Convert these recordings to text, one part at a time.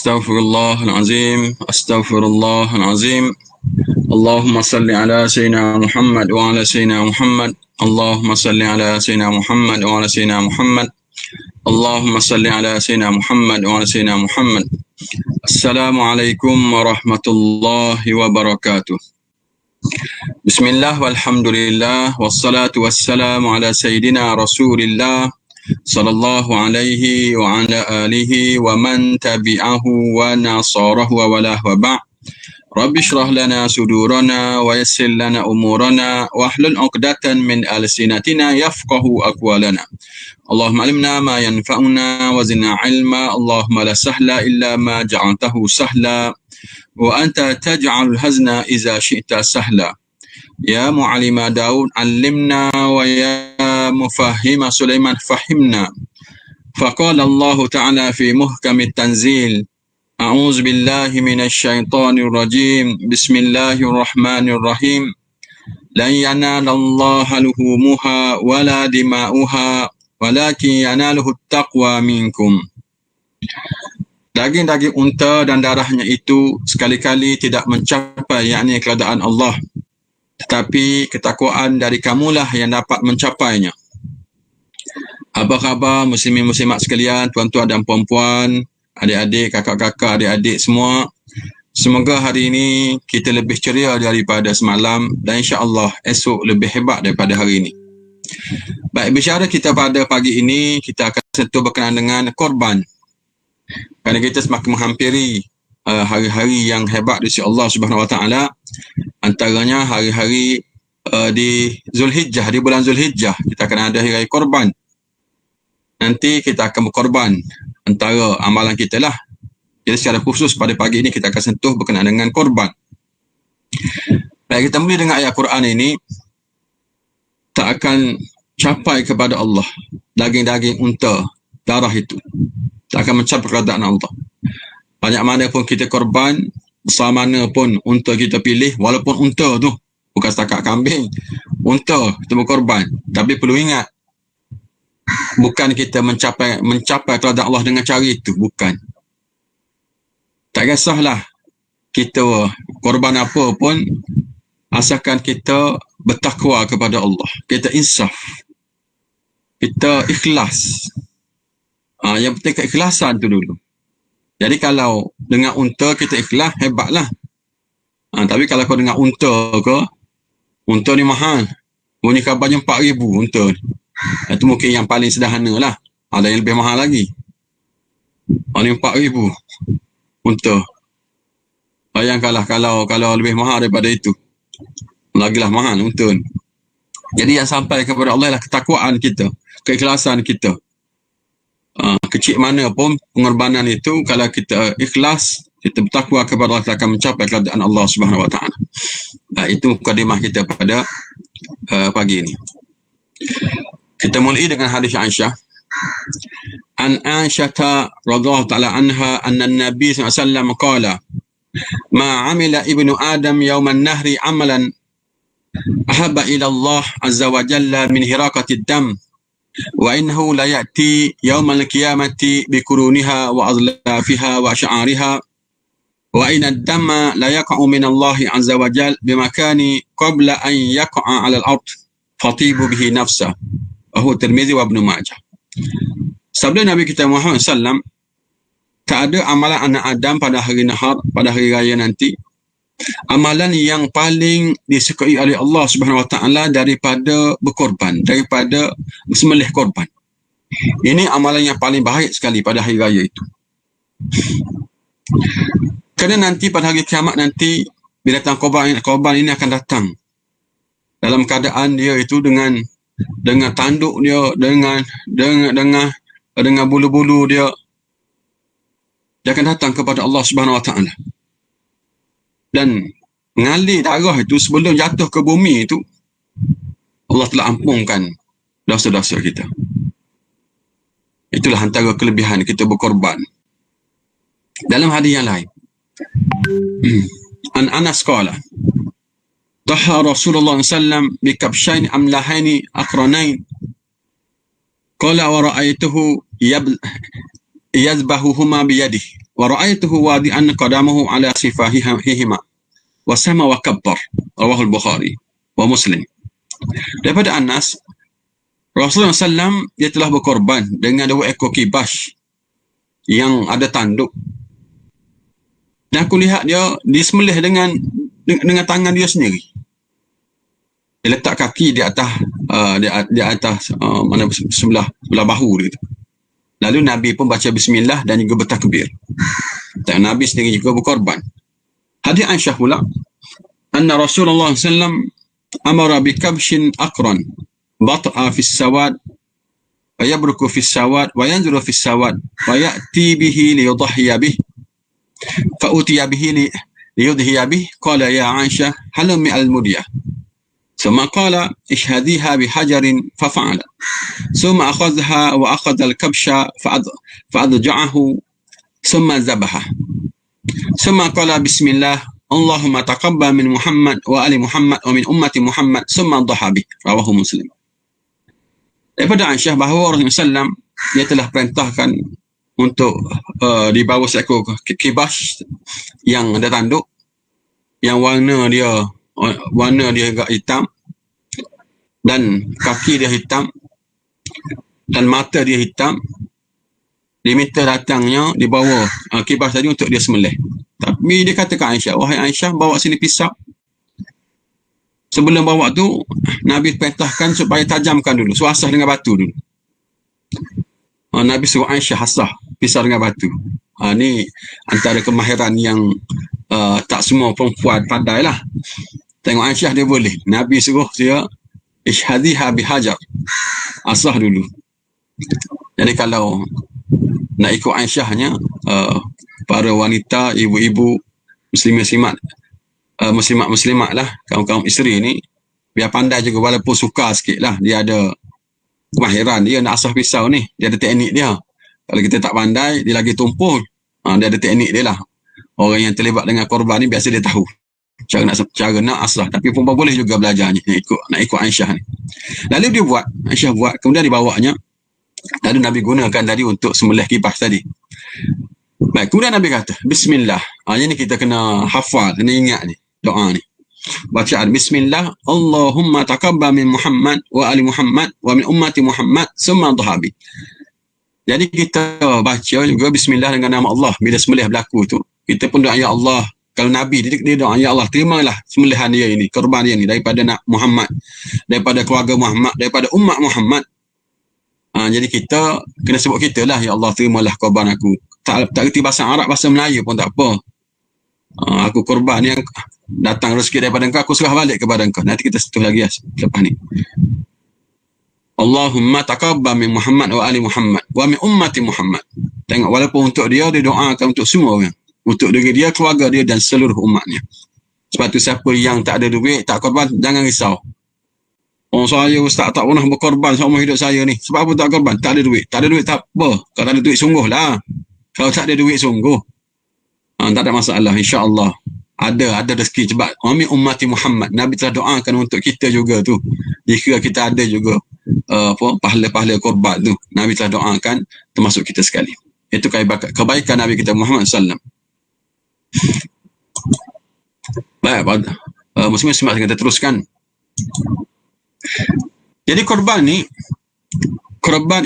Astaghfirullahalazim, astaghfirullahalazim. Allahumma salli ala sayyidina Muhammad wa ala sayyidina Muhammad. Allahumma salli ala sayyidina Muhammad wa ala sayyidina Muhammad. Allahumma salli ala sayyidina Muhammad wa ala sayyidina Muhammad. Assalamualaikum warahmatullahi wabarakatuh. Bismillah walhamdulillah wassalatu wassalamu ala sayyidina Rasulillah sallallahu alaihi wa ala alihi wa man tabi'ahu wa nasarahu wa walah wa ba'. Rabbi shrah lana sudurana wa yassir lana umurana wa hlul 'uqdatan min alsinatina yafqahu aqwalana. Allahumma alimna ma yanfa'una wa zidna 'ilma. Allahumma la sahla illa ma ja'altahu sahla wa anta taj'alul hazna idza syi'ta sahla. Ya mu'allima Daud, 'allimna wa ya mufahhima Sulaiman fahimna. Faqala Allah Ta'ala fi muhkamit tanzil. A'udzu billahi minasy syaithanir rajim. Bismillahirrahmanirrahim. Lan yanalallaha luhumuha wala dima'uha walakin yanaluhu taqwa minkum. Daging-daging unta dan darahnya itu sekali-kali tidak mencapai yakni keadaan Allah, tetapi ketakwaan dari kamulah yang dapat mencapainya. Apa khabar muslimin muslimat sekalian, tuan-tuan dan puan-puan, adik-adik, kakak-kakak, adik-adik semua. Semoga hari ini kita lebih ceria daripada semalam dan insya-Allah esok lebih hebat daripada hari ini. Baik, bicara kita pada pagi ini, kita akan sentuh berkenaan dengan korban. Kerana kita semakin menghampiri hari-hari yang hebat di sisi Allah Subhanahu Wa Taala, antaranya hari-hari di Zulhijjah, di bulan Zulhijjah kita akan ada hari korban. Nanti kita akan berkorban antara amalan kita lah. Jadi secara khusus pada pagi ini kita akan sentuh berkenaan dengan korban. Baik, kita mula dengan ayat Quran ini. Tak akan capai kepada Allah daging-daging unta, darah itu tak akan mencapai keadaan Allah. Banyak mana pun kita korban, besar mana pun unta kita pilih, walaupun unta tu bukan setakat kambing, unta kita berkorban, tapi perlu ingat, bukan kita mencapai keadaan Allah dengan cara itu, bukan. Tak kisahlah kita korban apa pun, asalkan kita bertakwa kepada Allah, kita insaf, kita ikhlas. Yang penting keikhlasan tu dulu. Jadi kalau dengan unta kita ikhlas, hebatlah. Tapi kalau kau dengan unta ke, unta ni mahal. Bunyi kabarnya 4,000 unta ni. Itu mungkin yang paling sederhana lah. Ada yang lebih mahal lagi. Ini 4,000 unta. Bayangkanlah kalau lebih mahal daripada itu. Lagilah mahal unta ni. Jadi yang sampai kepada Allah adalah ketakwaan kita, keikhlasan kita. Kecil mana pun pengorbanan itu, kalau kita ikhlas, kita bertakwa kepada Allah, kita akan mencapai keadaan Allah Subhanahu Wa Taala. Itu mukadimah kita pada pagi ini. Kita mulai dengan hadis Aisyah. An Aisyah radhiyallahu ta'ala anha anna an-nabiy sallallahu alaihi wasallam qala ma 'amila ibnu adam yawman nahri 'amalan ahabba ila Allah azza wa jalla min hiraqati ad-dam wa innahu la ya'ti yawmal qiyamati bi kuruniha wa azlafiha wa sya'ariha wa inna ad-damma la yaqa'u min Allah azza wa jalla bi makani qabla an yaqa'a 'ala al-ard fatibu bihi nafsa. Tirmizi wa Ibnu Majah. Sabda Nabi kita Muhammad sallam, tak ada amalan anak Adam pada hari nahar, pada hari raya nanti, amalan yang paling disukai oleh Allah Subhanahu Wa Taala daripada berkorban, daripada sembelih korban. Ini amalan yang paling baik sekali pada hari raya itu. Kerana nanti pada hari kiamat nanti, bila datang korban ini akan datang dalam keadaan dia itu dengan tanduk dia, dengan bulu-bulu dia akan datang kepada Allah Subhanahu Wa Taala. Dan mengalir darah itu sebelum jatuh ke bumi itu, Allah telah ampunkan dosa-dosa kita. Itulah antara kelebihan kita berkorban. Dalam hadis yang lain, An Anas qala ضحى رسول الله صلى الله عليه وسلم بكبشين أملحين أقرنين قال ورأيته يذبحهما بيده wa ra'aituhu wadi'an qadamahu ala sifahihima wa sama wa kabbar. Rawahu al-Bukhari wa Muslim. Daripada Anas, Rasulullah SAW dia telah berkorban dengan 2 ekor kibas yang ada tanduk. Dan aku lihat dia disembelih dengan tangan dia sendiri. Dia letak kaki di atas di atas mana sebelah bahu dia tu. Lalu Nabi pun baca bismillah dan juga bertakbir. Dan Nabi sendiri juga berkorban. Hadis Aisyah pula, anna Rasulullah SAW amara bi kabshin aqran bat'a fi as-sawad wa yabruku fi as-sawad wa yanzuru fi as-sawad wa ya'ti bihi li yudhiya bihi fa utiya bihi li yudhiya bihi qala ya Aisyah halummi al-mudiyah ثم قال اشهديها بحجر ففعل ثم أخذها وأخذ الكبش فأضجعه ثم ذبحه ثم قال بسم الله اللهم تقبل من محمد وآل محمد ومن أمة محمد ثم ضحى به. رواه Muslim. Daripada Aisyah bahawa Rasulullah SAW dia telah perintahkan untuk dibawa seekor kibas yang ada tanduk, yang warna dia agak hitam dan kaki dia hitam dan mata dia hitam. Diminta datangnya dibawa kibas tadi untuk dia sembelih. Tapi dia kata ke Aisyah, wahai Aisyah, bawa sini pisau. Sebelum bawa tu Nabi perintahkan supaya tajamkan dulu, suruh asah dengan batu dulu. Nabi suruh Aisyah asah pisau dengan batu. Ni antara kemahiran yang tak semua perempuan pandai lah. Tengok Aisyah dia boleh. Nabi suruh dia ishhadiha bihajar, asah dulu. Jadi kalau nak ikut Aisyahnya, para wanita, ibu-ibu, muslimat lah, kaum isteri ni biar pandai juga, walaupun suka sikit lah. Dia ada kemahiran dia nak asah pisau ni, dia ada teknik dia. Kalau kita tak pandai, dia lagi tumpul. Dia ada teknik dia lah. Orang yang terlibat dengan korban ni biasa dia tahu cara nak asah. Tapi perempuan boleh juga belajar ni, nak ikut Aisyah ni. Lalu Aisyah buat, kemudian dibawanya. Lalu Nabi gunakan tadi untuk sembelih kibas tadi. Baik, kemudian Nabi kata bismillah. Yang ni kita kena hafal, kena ingat ni doa ni. Bacaan bismillah, Allahumma taqabbal min Muhammad wa ali Muhammad wa min ummati Muhammad summa dhahabi. Jadi kita baca juga bismillah dengan nama Allah bila sembelih berlaku tu. Kita pun doa ya Allah. Kalau Nabi dia doa ya Allah, terimalah sembelihan dia ini, korban dia ini daripada Muhammad, daripada keluarga Muhammad, daripada umat Muhammad. Jadi kita kena sebut kita lah, ya Allah terimalah korban aku. Tak reti bahasa Arab, bahasa Melayu pun tak apa. Aku korban yang datang rezeki daripada engkau, aku serah balik kepada engkau. Nanti kita sentuh lagi selepas ni. Allahumma taqabbal min Muhammad wa ali Muhammad wa min ummati Muhammad. Tengok, walaupun untuk dia doakan untuk semua orang. Untuk diri dia, keluarga dia dan seluruh umatnya. Sebab tu siapa yang tak ada duit, tak korban, jangan risau. Saya ustaz tak pernah berkorban seumur hidup saya ni. Sebab apa tak korban? Tak ada duit. Tak ada duit tak apa. Kalau tak ada duit sungguh lah. Kalau tak ada duit sungguh, tak ada masalah, insya-Allah. Ada rezeki. Sebab Amin ummati Muhammad, Nabi telah doakan untuk kita juga tu. Jika kita ada juga pahala-pahala korban tu, Nabi telah doakan termasuk kita sekali. Itu kebaikan Nabi kita Muhammad sallallahu alaihi wasallam. Baik, muslim-muslimat kita teruskan. Jadi korban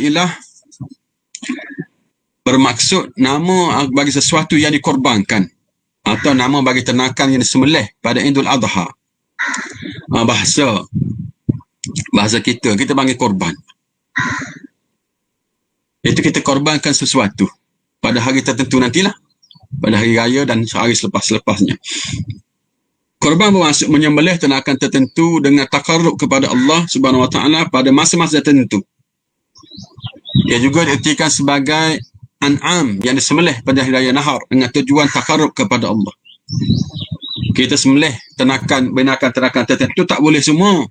ialah bermaksud nama bagi sesuatu yang dikorbankan atau nama bagi ternakan yang disembelih pada Idul Adha. Bahasa kita panggil korban. Itu kita korbankan sesuatu pada hari tertentu nantilah, pada hari raya dan hari selepas-lepasnya. Korban bermaksud menyembelih ternakan tertentu dengan takarrub kepada Allah Subhanahu Wa Taala pada masa-masa tertentu. Ia juga diartikan sebagai an'am yang disembelih pada hari raya Nahar dengan tujuan takarrub kepada Allah. Kita sembelih binakan ternakan tertentu tak boleh semua.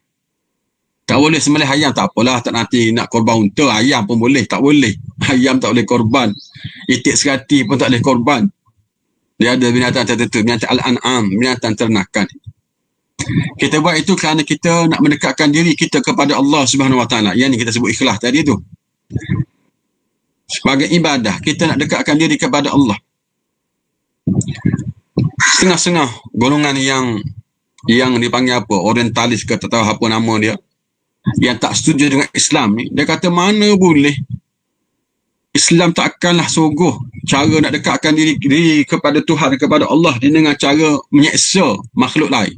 Tak boleh sembelih ayam, tak apalah, tak nanti nak korban unta, ayam pun boleh, tak boleh. Ayam tak boleh korban. Itik serati pun tak boleh korban. Dia ada binatang tertentu, binatang al-an'am, binatang ternakan. Kita buat itu kerana kita nak mendekatkan diri kita kepada Allah Subhanahu Wa Taala. Yang ni kita sebut ikhlas tadi tu. Sebagai ibadah, kita nak dekatkan diri kepada Allah. setengah-setengah golongan yang dipanggil apa, orientalis ke tak tahu apa nama dia, yang tak setuju dengan Islam ni, dia kata mana boleh Islam takkanlah sungguh cara nak dekatkan diri kepada Tuhan, kepada Allah dengan cara menyeksa makhluk lain.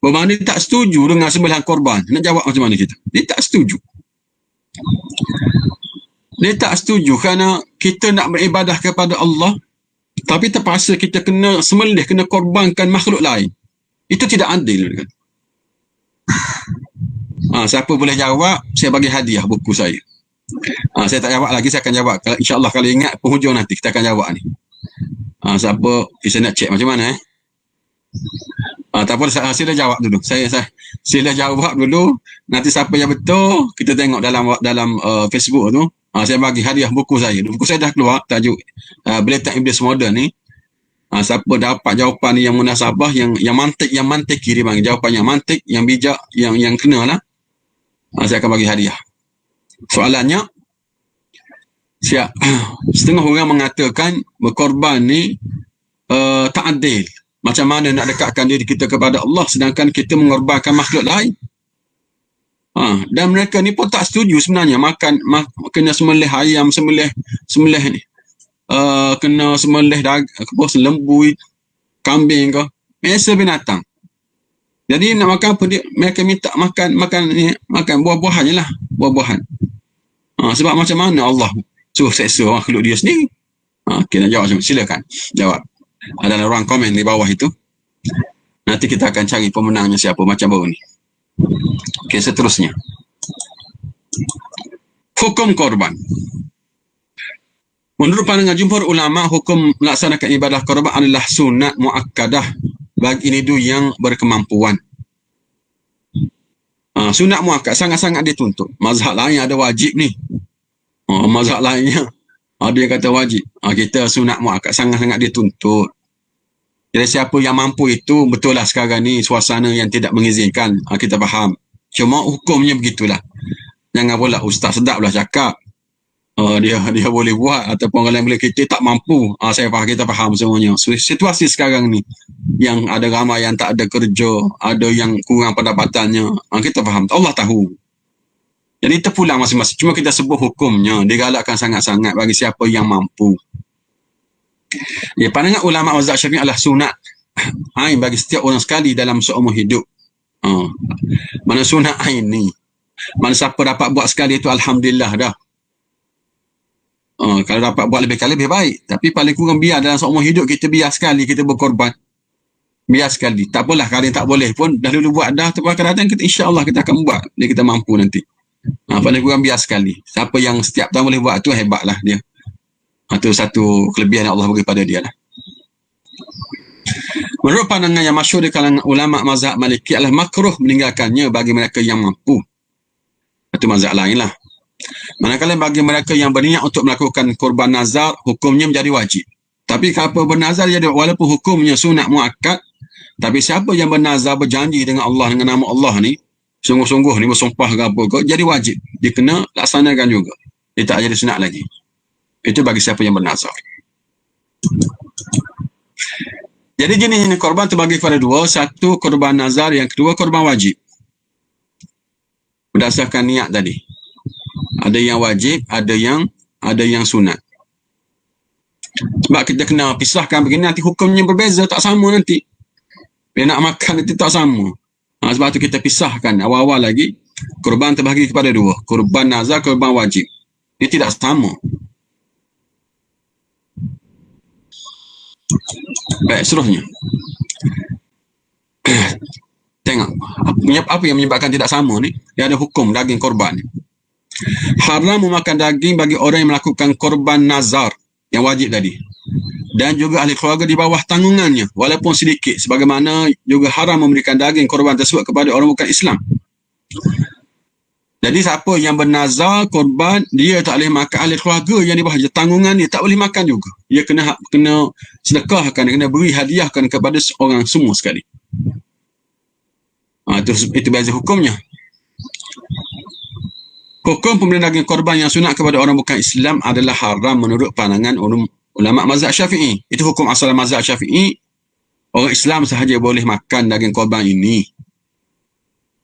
Bermakna dia tak setuju dengan sembelihan korban. Nak jawab macam mana kita? Dia tak setuju. Dia tak setuju kerana kita nak beribadah kepada Allah, tapi terpaksa kita kena sembelih, kena korbankan makhluk lain. Itu tidak adil. Kan? Siapa boleh jawab, saya bagi hadiah buku saya. Saya tak jawab lagi, saya akan jawab. InsyaAllah kalau ingat penghujung nanti kita akan jawab ni. Siapa, saya nak cek macam mana tak apa, sila jawab dulu. Saya sila jawab dulu. Nanti siapa yang betul, kita tengok dalam Facebook tu. Saya bagi hadiah buku saya. Buku saya dah keluar, tajuk Bulletin Iblis Moden ni. Siapa dapat jawapan yang munasabah, yang mantik kiri bang, jawapan yang mantik, yang bijak, yang kena lah. Saya akan bagi hadiah. Soalannya, setengah orang mengatakan berkorban ni tak adil. Macam mana nak dekatkan diri kita kepada Allah sedangkan kita mengorbankan makhluk lain? Dan mereka ni pun tak setuju sebenarnya kena sembelih ayam, sembelih ni. Kena sembelih lembu, kambing ke, biasa binatang. Jadi nak makan apa dia? Mereka minta makan buah-buahan je lah, buah-buahan. Sebab macam mana Allah suruh seksa makhluk dia sendiri? Okey, nak jawab, silakan jawab. Ada orang komen di bawah itu. Nanti kita akan cari pemenangnya siapa macam baru ni. Okey, seterusnya. Hukum korban. Menurut pandangan jumhur ulama, hukum melaksanakan ibadah korban adalah sunat muakkadah bagi individu yang berkemampuan. Sunat muakkad sangat-sangat dituntut. Mazhab lain ada wajib ni. Mazhab lainnya ada yang kata wajib. Kita sunat muakkad sangat-sangat dituntut. Jadi siapa yang mampu itu, betul lah sekarang ni suasana yang tidak mengizinkan, kita faham. Cuma hukumnya begitulah. Jangan pula ustaz sedap lah cakap dia boleh buat, ataupun orang lain boleh, kita tak mampu. Saya faham, kita faham semuanya. Situasi sekarang ni yang ada ramai yang tak ada kerja, ada yang kurang pendapatannya, kita faham, Allah tahu. Jadi terpulang masing-masing. Cuma kita sebut hukumnya, digalakkan sangat-sangat bagi siapa yang mampu. Pandangan ulama mazhab Syafi'i adalah sunat ain bagi setiap orang sekali dalam seumur hidup. Mana sunat ain ni, mana siapa dapat buat sekali itu alhamdulillah dah. Kalau dapat buat lebih kali lebih baik, tapi paling kurang biar dalam seumur hidup kita biar sekali kita berkorban. Biar sekali. Tak apalah kalau tak boleh pun dah dulu buat dah, tu akan datang kita insya-Allah kita akan buat dia, kita mampu nanti. Paling kurang biar sekali. Siapa yang setiap tahun boleh buat tu hebatlah dia. Itu satu kelebihan yang Allah bagi pada dia lah. Menurut pandangan yang masyhur di kalangan ulama mazhab Maliki adalah makruh meninggalkannya bagi mereka yang mampu. Itu mazhab lain lah. Manakala bagi mereka yang berniat untuk melakukan korban nazar, hukumnya menjadi wajib. Tapi kalau bernazar jadi, walaupun hukumnya sunat muakkad, tapi siapa yang bernazar, berjanji dengan Allah, dengan nama Allah ni, sungguh-sungguh ni bersumpah ke apa ke, jadi wajib. Dia kena laksanakan juga. Dia tak jadi sunat lagi. Itu bagi siapa yang bernazar. Jadi jenis korban terbagi kepada dua. Satu korban nazar, yang kedua korban wajib. Berdasarkan niat tadi. Ada yang wajib, ada yang sunat. Sebab kita kena pisahkan begini, nanti hukumnya berbeza, tak sama nanti. Bila nak makan nanti tak sama. Sebab tu kita pisahkan awal-awal lagi. Korban terbagi kepada dua. Korban nazar, korban wajib. Dia tidak sama. Baik, seterusnya. Tengok. Apa yang menyebabkan tidak sama ni? Dia ada hukum daging korban ni. Haram memakan daging bagi orang yang melakukan korban nazar yang wajib tadi. Dan juga ahli keluarga di bawah tanggungannya, walaupun sedikit. Sebagaimana juga haram memberikan daging korban tersebut kepada orang bukan Islam. Jadi siapa yang bernazar korban, dia tak boleh makan. Ahli keluarga yang di bawah tanggungan dia tak boleh makan juga. Dia kena sedekahkan, kena beri hadiahkan kepada orang semua sekali. Itu beza hukumnya. Hukum pemberian daging korban yang sunat kepada orang bukan Islam adalah haram menurut pandangan ulama mazhab Syafi'i. Itu hukum asal mazhab Syafi'i. Orang Islam sahaja boleh makan daging korban ini.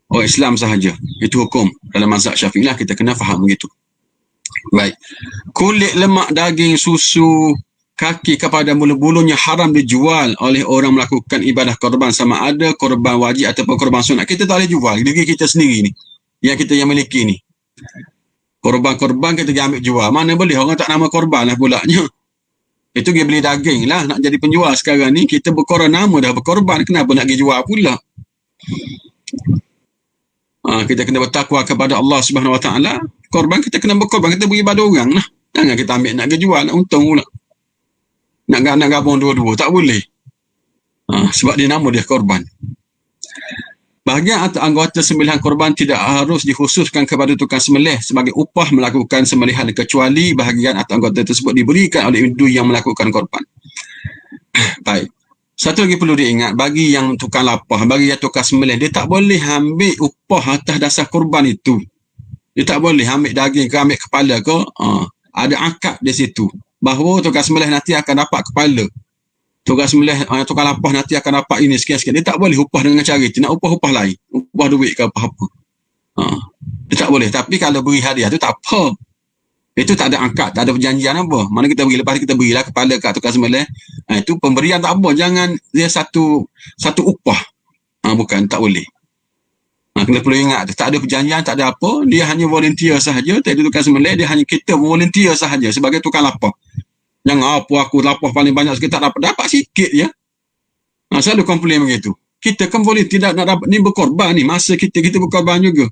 Orang Islam sahaja. Itu hukum. Dalam mazhab Syafi'i lah kita kena faham begitu. Baik. Kulit, lemak, daging, susu, kaki kepada bulu-bulunya haram dijual oleh orang melakukan ibadah korban, sama ada korban wajib ataupun korban sunat. Kita tak boleh jual. Diri kita sendiri ni. Yang kita yang miliki ni. Korban-korban kita ambil jual. Mana boleh. Orang tak nama korban lah pulaknya. Itu dia beli daging lah. Nak jadi penjual sekarang ni. Kita berkorban nama dah berkorban. Kenapa nak pergi jual pula? Kita kena bertakwa kepada Allah Subhanahu Wa Taala. Korban kita kena berkorban. Kita beri pada orang lah. Jangan kita ambil nak pergi jual. Nak untung pula. Nak gabung dua-dua. Tak boleh. Sebab dia nama dia korban. Bahagian atau anggota sembelihan korban tidak harus dikhususkan kepada tukang sembelih sebagai upah melakukan sembelihan, kecuali bahagian atau anggota tersebut diberikan oleh individu yang melakukan korban. Baik. Satu lagi perlu diingat, bagi yang tukang lapah, bagi yang tukang sembelih, dia tak boleh ambil upah atas dasar korban itu. Dia tak boleh ambil daging ke, ambil kepala ke. Ada akad di situ. Bahawa tukang sembelih nanti akan dapat kepala. Tukang sembelih, tukang lapah nanti akan dapat ini sekian-sekian. Dia tak boleh upah dengan cara itu. Nak upah lain. Upah duit ke apa-apa. Dia tak boleh. Tapi kalau beri hadiah tu tak apa. Itu tak ada angkat, tak ada perjanjian apa. Mana kita beri, lepas kita berilah kepala kat tukang sembelih. Itu pemberian tak apa. Jangan dia satu upah. Bukan, tak boleh. Kena perlu ingat. Tak ada perjanjian, tak ada apa. Dia hanya volunteer sahaja. Tak ada tukang sembelih. Dia hanya kita volunteer sahaja sebagai tukang lapah. Jangan apa aku lapah paling banyak sikit, tak dapat sikit je. Selalu komplain begitu. Kita kan boleh tidak nak dapat ni, berkorban ni. Masa kita berkorban juga.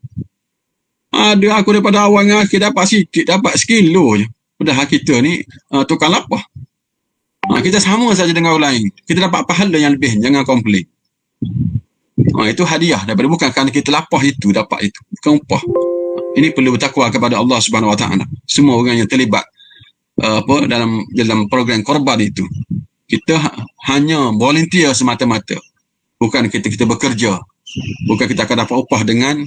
Ada aku daripada awal dengan akhir dapat sikit, dapat sekilo je. Padahal kita ni tukang lapah. Kita sama saja dengan orang lain. Kita dapat pahala yang lebih. Jangan komplain. Itu hadiah daripada, bukan kerana kita lapah itu dapat itu. Bukan upah. Ini perlu bertakwa kepada Allah Subhanahu Wa Taala. Semua orang yang terlibat dalam program korban itu, kita hanya volunteer semata-mata, bukan kita bekerja, bukan kita akan dapat upah dengan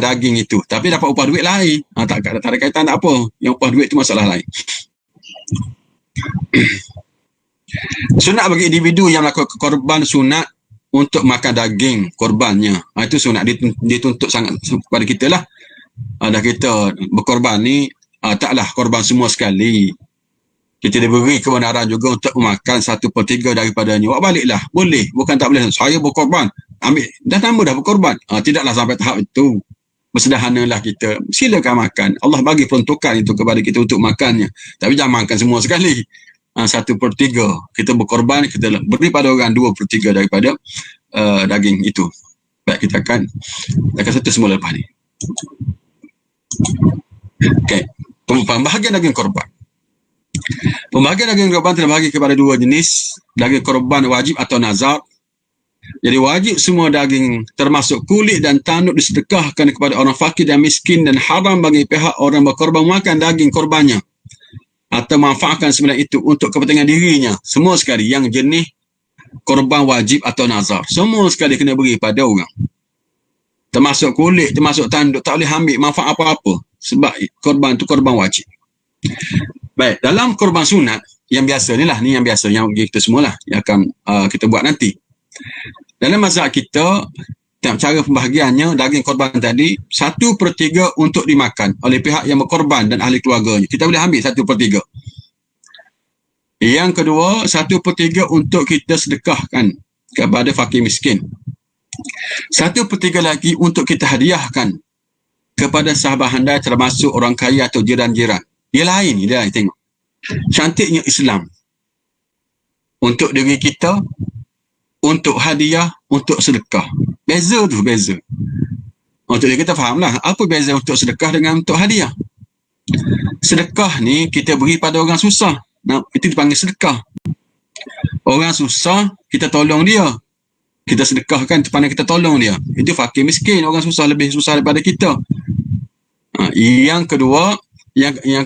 daging itu, tapi dapat upah duit lain. Tak ada kaitan, tak apa, yang upah duit itu masalah lain. Sunat bagi individu yang melakukan korban sunat untuk makan daging korbannya. Itu sunat dituntut sangat kepada kita lah. Dah kita berkorban ni, taklah korban semua sekali. Kita diberi kebenaran juga untuk memakan 1/3 daripadanya. Buat baliklah. Boleh. Bukan tak boleh. Saya berkorban. Ambil. Dah nama dah berkorban. Tidaklah sampai tahap itu. Bersederhanalah kita. Silakan makan. Allah bagi peruntukan itu kepada kita untuk makannya. Tapi jangan makan semua sekali. 1/3. Kita berkorban. Kita beri pada orang 2/3 daripada daging itu. Baik, kita akan satu semula lepas ni. Okey. Pembahagian daging korban. Pembahagian daging korban terbahagi kepada dua jenis. Daging korban wajib atau nazar. Jadi wajib semua daging termasuk kulit dan tanduk disedekahkan kepada orang fakir dan miskin, dan haram bagi pihak orang berkorban makan daging korbannya atau manfaatkan sebenarnya itu untuk kepentingan dirinya. Semua sekali yang jenis korban wajib atau nazar, semua sekali kena beri pada orang. Termasuk kulit, termasuk tanduk, tak boleh ambil manfaat apa-apa. Sebab korban tu korban wajib. Baik, dalam korban sunat, yang biasa ni lah, ni yang biasa, yang kita semua lah, yang akan kita buat nanti. Dalam mazhab kita, cara pembahagiannya, daging korban tadi, 1/3 untuk dimakan oleh pihak yang berkorban dan ahli keluarganya. Kita boleh ambil 1/3. Yang kedua, 1/3 untuk kita sedekahkan kepada fakir miskin. 1/3 lagi untuk kita hadiahkan kepada sahabat handai, termasuk orang kaya atau jiran-jiran. Dia lain, tengok. Cantiknya Islam. Untuk diri kita, untuk hadiah, untuk sedekah. Beza tu, beza. Untuk diri kita fahamlah, apa beza untuk sedekah dengan untuk hadiah. Sedekah ni kita beri pada orang susah. Itu dipanggil sedekah. Orang susah, kita tolong dia. Kita sedekahkan, pandang kita tolong dia. Itu fakir miskin, orang susah lebih susah daripada kita. Yang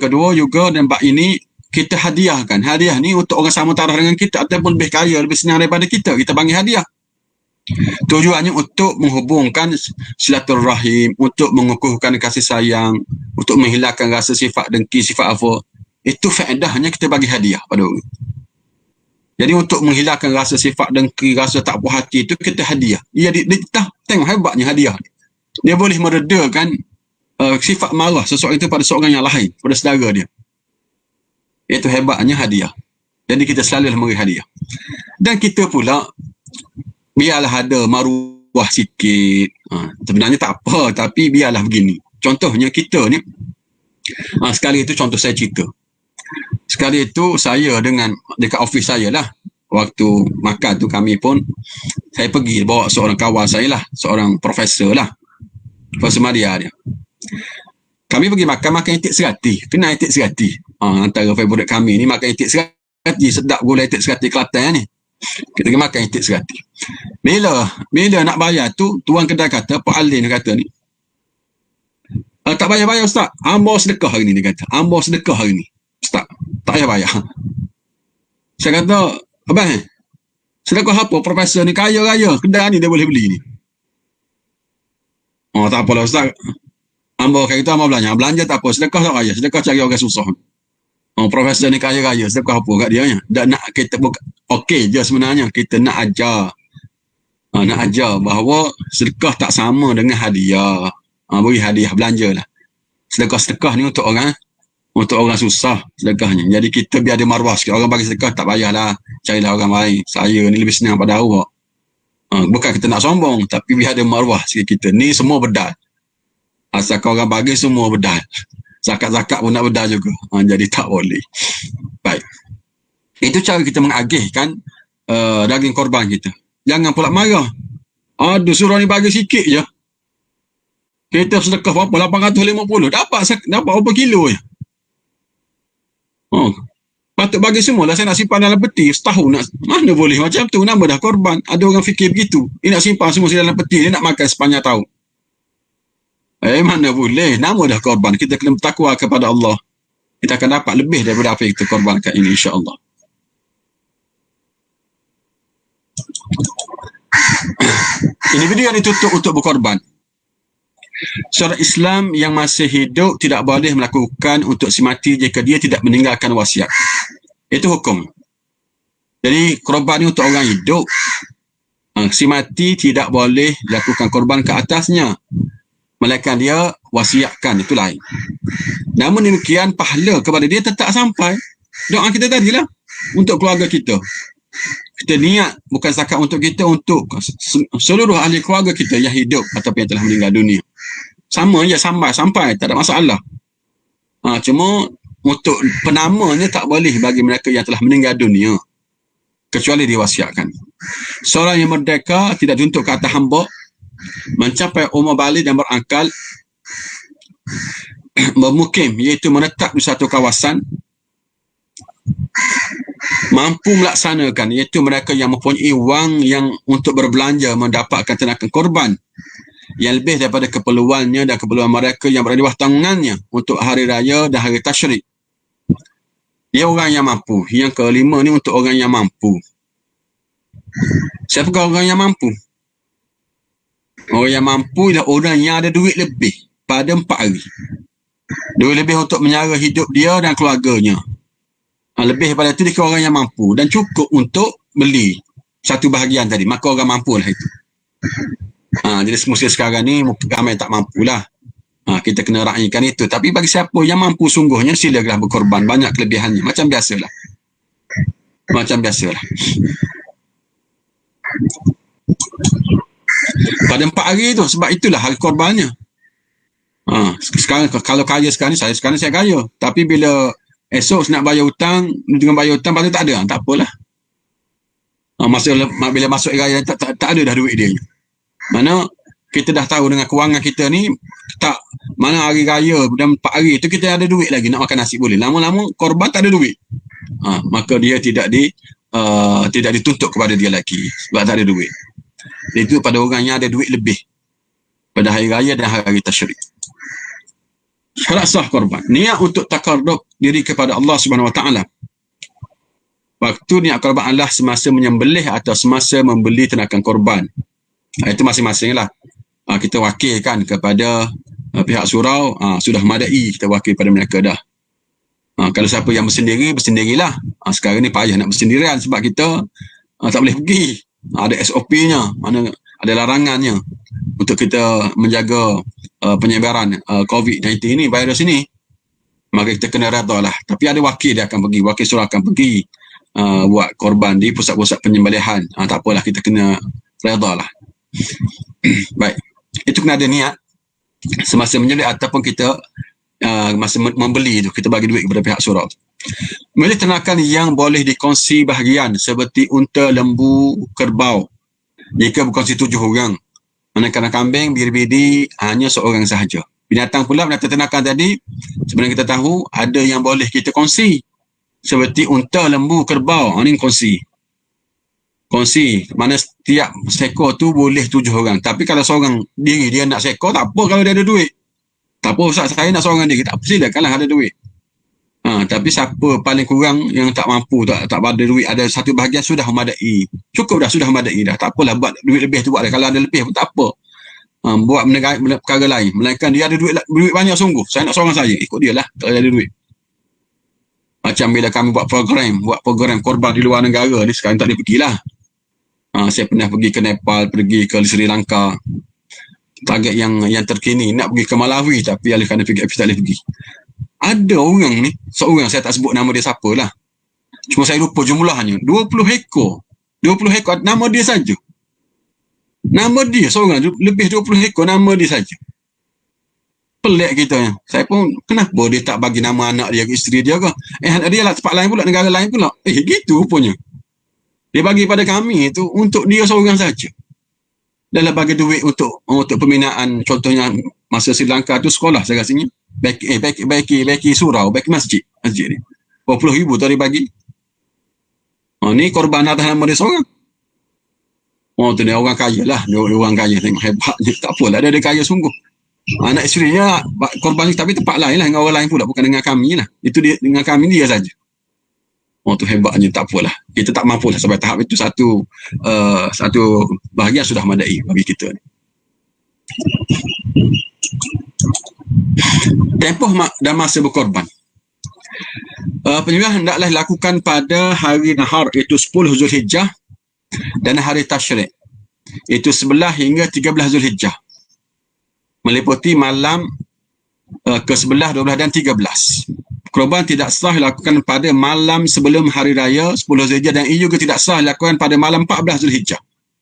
kedua juga, dan bab ini kita hadiahkan. Hadiah ni untuk orang sama taraf dengan kita ataupun lebih kaya, lebih senang daripada kita. Kita panggil hadiah. Tujuannya untuk menghubungkan silaturahim, untuk mengukuhkan kasih sayang, untuk menghilangkan rasa sifat dengki, sifat apa. Itu faedahnya kita bagi hadiah pada orang. Jadi untuk menghilangkan rasa sifat dengki, rasa tak puas hati itu, kita hadiah. Tengok hebatnya hadiah. Dia boleh meredakan sifat marah seseorang itu pada seorang yang lain, pada saudara dia. Itu hebatnya hadiah. Jadi kita selalu memberi hadiah. Dan kita pula, biarlah ada maruah sikit. Sebenarnya tak apa, tapi biarlah begini. Contohnya kita ni, sekali itu contoh saya cerita. Sekali itu saya dekat office saya lah, waktu makan tu kami pun, saya pergi bawa seorang kawan saya lah, seorang profesor lah, Profesor Maria dia. Kami pergi makan itik serati. Kenal itik serati? Antara favorit kami ni makan itik serati. Sedap gula itik serati Kelantan ni. Kita pergi makan itik serati. Bila nak bayar tu, tuan kedai kata, Pak Alin kata ni, tak bayar Ustaz. Hamba sedekah hari ni, dia kata. Hamba sedekah hari ni, Ustaz. Tak payah bayar. Saya kata, abang, sedekah apa? Profesor ni kaya raya. Kedai ni dia boleh beli ni. Tak apalah Ustaz. Hamba kata, hamba belanja tak apa. Sedekah tak payah. Sedekah cari orang susah. Profesor ni kaya raya. Sedekah apa kat dia nya? Dan nak kita okey je sebenarnya. Kita nak ajar. Nak ajar bahawa sedekah tak sama dengan hadiah. Beri hadiah, belanja lah. Sedekah-sedekah ni untuk orang susah sedekahnya. Jadi kita biar ada maruah sikit. Orang bagi sedekah tak payahlah. Carilah orang lain. Saya ni lebih senang pada awak. Bukan kita nak sombong, tapi biar ada maruah sikit kita. Ni semua bedal. Asalkan orang bagi semua bedal. Zakat-zakat pun nak bedal juga. Jadi tak boleh. Baik. Itu cara kita mengagihkan daging korban kita. Jangan pula marah. Aduh, suruh ni bagi sikit je. Kita sedekah berapa? 850. Dapat berapa kilo je? Patut bagi semua lah. Saya nak simpan dalam peti setahun. Mana boleh macam tu? Nama dah korban. Ada orang fikir begitu. Dia nak simpan semua dalam peti. Dia nak makan sepanjang tahun. Mana boleh. Nama dah korban. Kita kena bertakwa kepada Allah. Kita akan dapat lebih daripada apa yang kita korbankan ini, insyaAllah. Individu yang ditutup untuk berkorban. Seorang Islam yang masih hidup tidak boleh melakukan untuk si mati jika dia tidak meninggalkan wasiat. Itu hukum. Jadi korban ni untuk orang hidup. Si mati tidak boleh lakukan korban ke atasnya. Melainkan dia wasiatkan, itu lain. Namun demikian pahala kepada dia tetap sampai. Doa kita tadilah untuk keluarga kita. Kita niat bukan zakat untuk kita, untuk seluruh ahli keluarga kita yang hidup ataupun yang telah meninggal dunia. Sama je sampai tak ada masalah. Cuma untuk penamanya tak boleh bagi mereka yang telah meninggal dunia kecuali diwasiatkan. Seorang yang merdeka tidak dituntut ke atas hamba, mencapai umur baligh dan berakal, bermukim iaitu menetap di satu kawasan, mampu melaksanakan iaitu mereka yang mempunyai wang yang untuk berbelanja mendapatkan tenaga korban yang lebih daripada keperluannya dan keperluan mereka yang berada di bawah tanggungannya untuk hari raya dan hari tasyrik. Dia orang yang mampu. Yang kelima ni untuk orang yang mampu. Siapakah orang yang mampu? Orang yang mampu ialah orang yang ada duit lebih pada 4 hari. Duit lebih untuk menyara hidup dia dan keluarganya. Lebih daripada itu dia orang yang mampu dan cukup untuk beli satu bahagian tadi. Maka orang mampu lah itu. Jadi semasa sekarang ni ramai tak mampulah. Kita kena raihkan itu. Tapi bagi siapa yang mampu sungguhnya, silalah berkorban. Banyak kelebihannya. Macam biasalah. Pada 4 hari tu. Sebab itulah hari korbannya. Sekarang kalau kaya sekarang ni, saya kaya. Tapi bila esok nak bayar hutang, dengan bayar hutang patut tak ada. Tak apalah. Bila masuk raya tak ada dah duit dia. Mana kita dah tahu dengan kewangan kita ni, tak mana hari raya dan 4 hari tu kita ada duit lagi nak makan nasi boleh. Lama-lama korban tak ada duit. Maka dia tidak dituntut kepada dia lagi sebab tak ada duit. Itu pada orang yang ada duit lebih pada hari raya dan hari tasyrik. Syarat sah korban. Niat untuk takarrub diri kepada Allah Subhanahu Wa Taala. Waktu niat korban Allah semasa menyembelih atau semasa membeli ternakan korban. Itu masing-masing lah. Kita wakilkan kepada pihak surau. Sudah madai kita wakil pada mereka dah. Kalau siapa yang bersendiri, bersendirilah. Sekarang ni payah nak bersendirian sebab kita tak boleh pergi. Ada SOP-nya, mana ada larangannya untuk kita menjaga penyebaran COVID-19 ni, virus ini. Maka kita kena redha lah. Tapi ada wakil dia akan pergi, wakil surau akan pergi buat korban di pusat-pusat penyembelihan. Tak apalah, kita kena redha lah. Baik, itu kena ada niat semasa menyembelih ataupun kita masa membeli tu, kita bagi duit kepada pihak surau. Memilih ternakan yang boleh dikongsi bahagian seperti unta, lembu, kerbau jika berkongsi 7 orang. Manakala kambing, biri-biri hanya seorang sahaja. Binatang pula, binatang ternakan tadi sebenarnya kita tahu ada yang boleh kita kongsi seperti unta, lembu, kerbau. Ini kongsi, mana setiap seekor tu boleh 7 orang. Tapi kalau seorang diri dia nak seekor, tak apa kalau dia ada duit. Tak apa, Ustaz, saya nak seorang diri. Tak apa, silakanlah ada duit. Tapi siapa paling kurang yang tak mampu, tak ada duit, ada satu bahagian sudah memadai. Cukup dah, sudah memadai dah. Tak apalah buat duit lebih tu buat. Kalau ada lebih pun tak apa. Buat perkara lain. Melainkan dia ada duit banyak sungguh. Saya nak seorang saja. Ikut dia lah kalau dia ada duit. Macam bila kami buat program korban di luar negara ni, sekarang tak boleh pergilah. Saya pernah pergi ke Nepal, pergi ke Sri Lanka. Target yang terkini nak pergi ke Malawi, tapi oleh kerana PKP tak boleh pergi. Ada orang ni, seorang, saya tak sebut nama dia siapa lah, cuma saya lupa jumlahnya, 20 ekor nama dia saja. Nama dia seorang, lebih 20 ekor nama dia saja. Pelik kita. Saya pun, kenapa dia tak bagi nama anak dia ke isteri dia ke? Dia lah tempat lain pula, negara lain pula. Gitu rupanya. Dia bagi pada kami itu untuk dia seorang saja. Dalam bagi duit untuk pembinaan, contohnya masa Sri Lanka tu sekolah saya rasanya. Baiki surau, baiki masjid ni. 20,000 tu dia bagi. Ni korban atas nama dia seorang. Tu dia orang kaya lah. Dia orang kaya, tengok hebat je. Tak apalah, dia kaya sungguh. Anak isterinya korban ni, tapi tempat lain lah, dengan orang lain pula, bukan dengan kami lah. Itu dia, dengan kami dia saja. Tu hebatnya, tak apalah. Kita tak mampu lah sampai tahap itu. Satu bahagian sudah madai bagi kita ni. Tempoh dan masa berkorban. Penyembelihan hendaklah dilakukan pada hari nahar, iaitu 10 Zulhijjah, dan hari Tashrik, iaitu 11 hingga 13 Zulhijjah, meliputi malam ke-11, 12 dan 13. Korban tidak sah dilakukan pada malam sebelum hari raya 10 Zulhijjah, dan ia juga tidak sah dilakukan pada malam 14 Zulhijjah.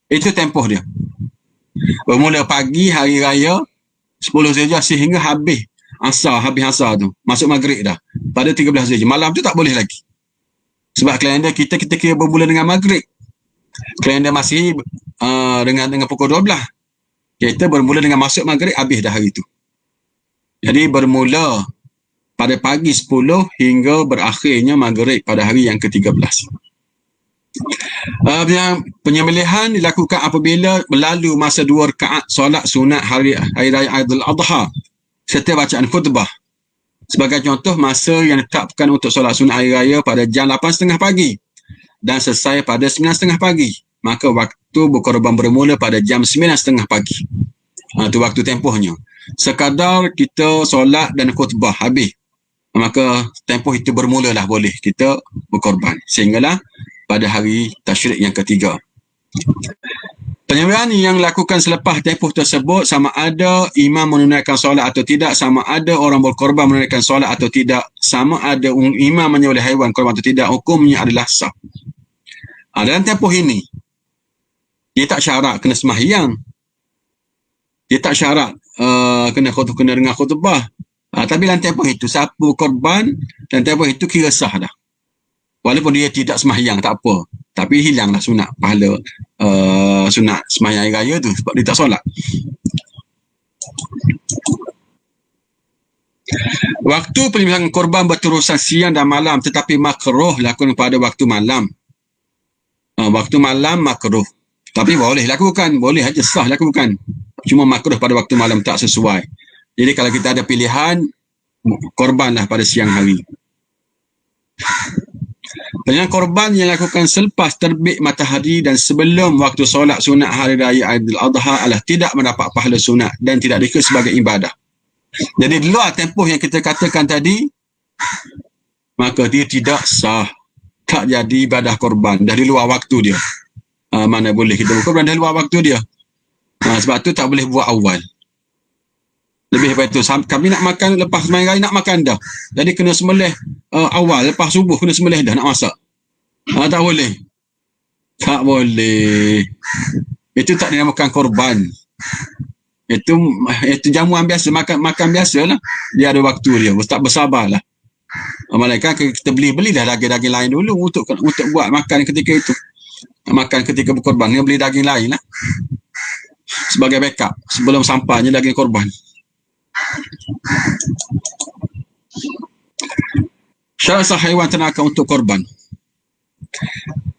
Itu tempoh dia. Bermula pagi hari raya 10 Zulhijjah sehingga habis asar tu, masuk maghrib dah pada 13 Zulhijjah. Malam tu tak boleh lagi, sebab kalender kita kira bermula dengan maghrib. Kalender masih dengan pukul 12. Kita bermula dengan masuk maghrib, habis dah hari tu. Jadi bermula pada pagi 10 hingga berakhirnya maghrib pada hari yang ke-13. Penyembelihan dilakukan apabila berlalu masa 2 rakaat solat sunat hari raya Aidil Adha serta bacaan khutbah. Sebagai contoh, masa yang ditetapkan untuk solat sunat hari raya pada jam 8.30 pagi dan selesai pada 9.30 pagi, maka waktu berkorban bermula pada jam 9.30 pagi. Itu waktu tempohnya. Sekadar kita solat dan khutbah habis, maka tempoh itu bermulalah boleh kita berkorban sehinggalah pada hari Tashrik yang ketiga. Penyembelihan yang dilakukan selepas tempoh tersebut, sama ada imam menunaikan solat atau tidak, sama ada orang berkorban menunaikan solat atau tidak, sama ada imam menyembelih haiwan korban atau tidak, hukumnya adalah sah. Dalam tempoh ini, dia tak syarat kena sembahyang, dia tak syarat kena dengar khutbah. Tapi dalam tempoh itu, siapa korban dan tempoh itu kira sah dah. Walaupun dia tidak sembahyang, tak apa. Tapi hilanglah sunat pahala sunat sembahyang hari raya tu sebab dia tak solat. Waktu penyembelihan korban berterusan siang dan malam, tetapi makruh lakukan pada waktu malam. Waktu malam makruh. Tapi boleh lakukan, boleh aja sah lakukan. Cuma makruh pada waktu malam, tak sesuai. Jadi kalau kita ada pilihan, korbanlah pada siang hari. Penyembelihan korban yang dilakukan selepas terbit matahari dan sebelum waktu solat sunat hari raya Aidil Adha adalah tidak mendapat pahala sunat dan tidak dikira sebagai ibadah. Jadi di luar tempoh yang kita katakan tadi, maka dia tidak sah, tak jadi ibadah korban, dah di luar waktu dia. Mana boleh kita berkorban dah luar waktu dia. Sebab tu tak boleh buat awal. Lebih daripada itu, kami nak makan lepas sembahyang raya, nak makan dah. Jadi kena sembelih awal, lepas subuh kena sembelih dah, nak masak. Tak boleh. Tak boleh. Itu tak dinamakan korban. Itu jamuan biasa, makan biasa lah. Dia ada waktu dia, tak bersabarlah. Malaikat kita beli dah daging-daging lain dulu untuk buat makan ketika itu. Makan ketika berkorban, dia beli daging lain lah. Sebagai backup, sebelum sampainya daging korban. Syarat sah haiwan ternakan untuk korban.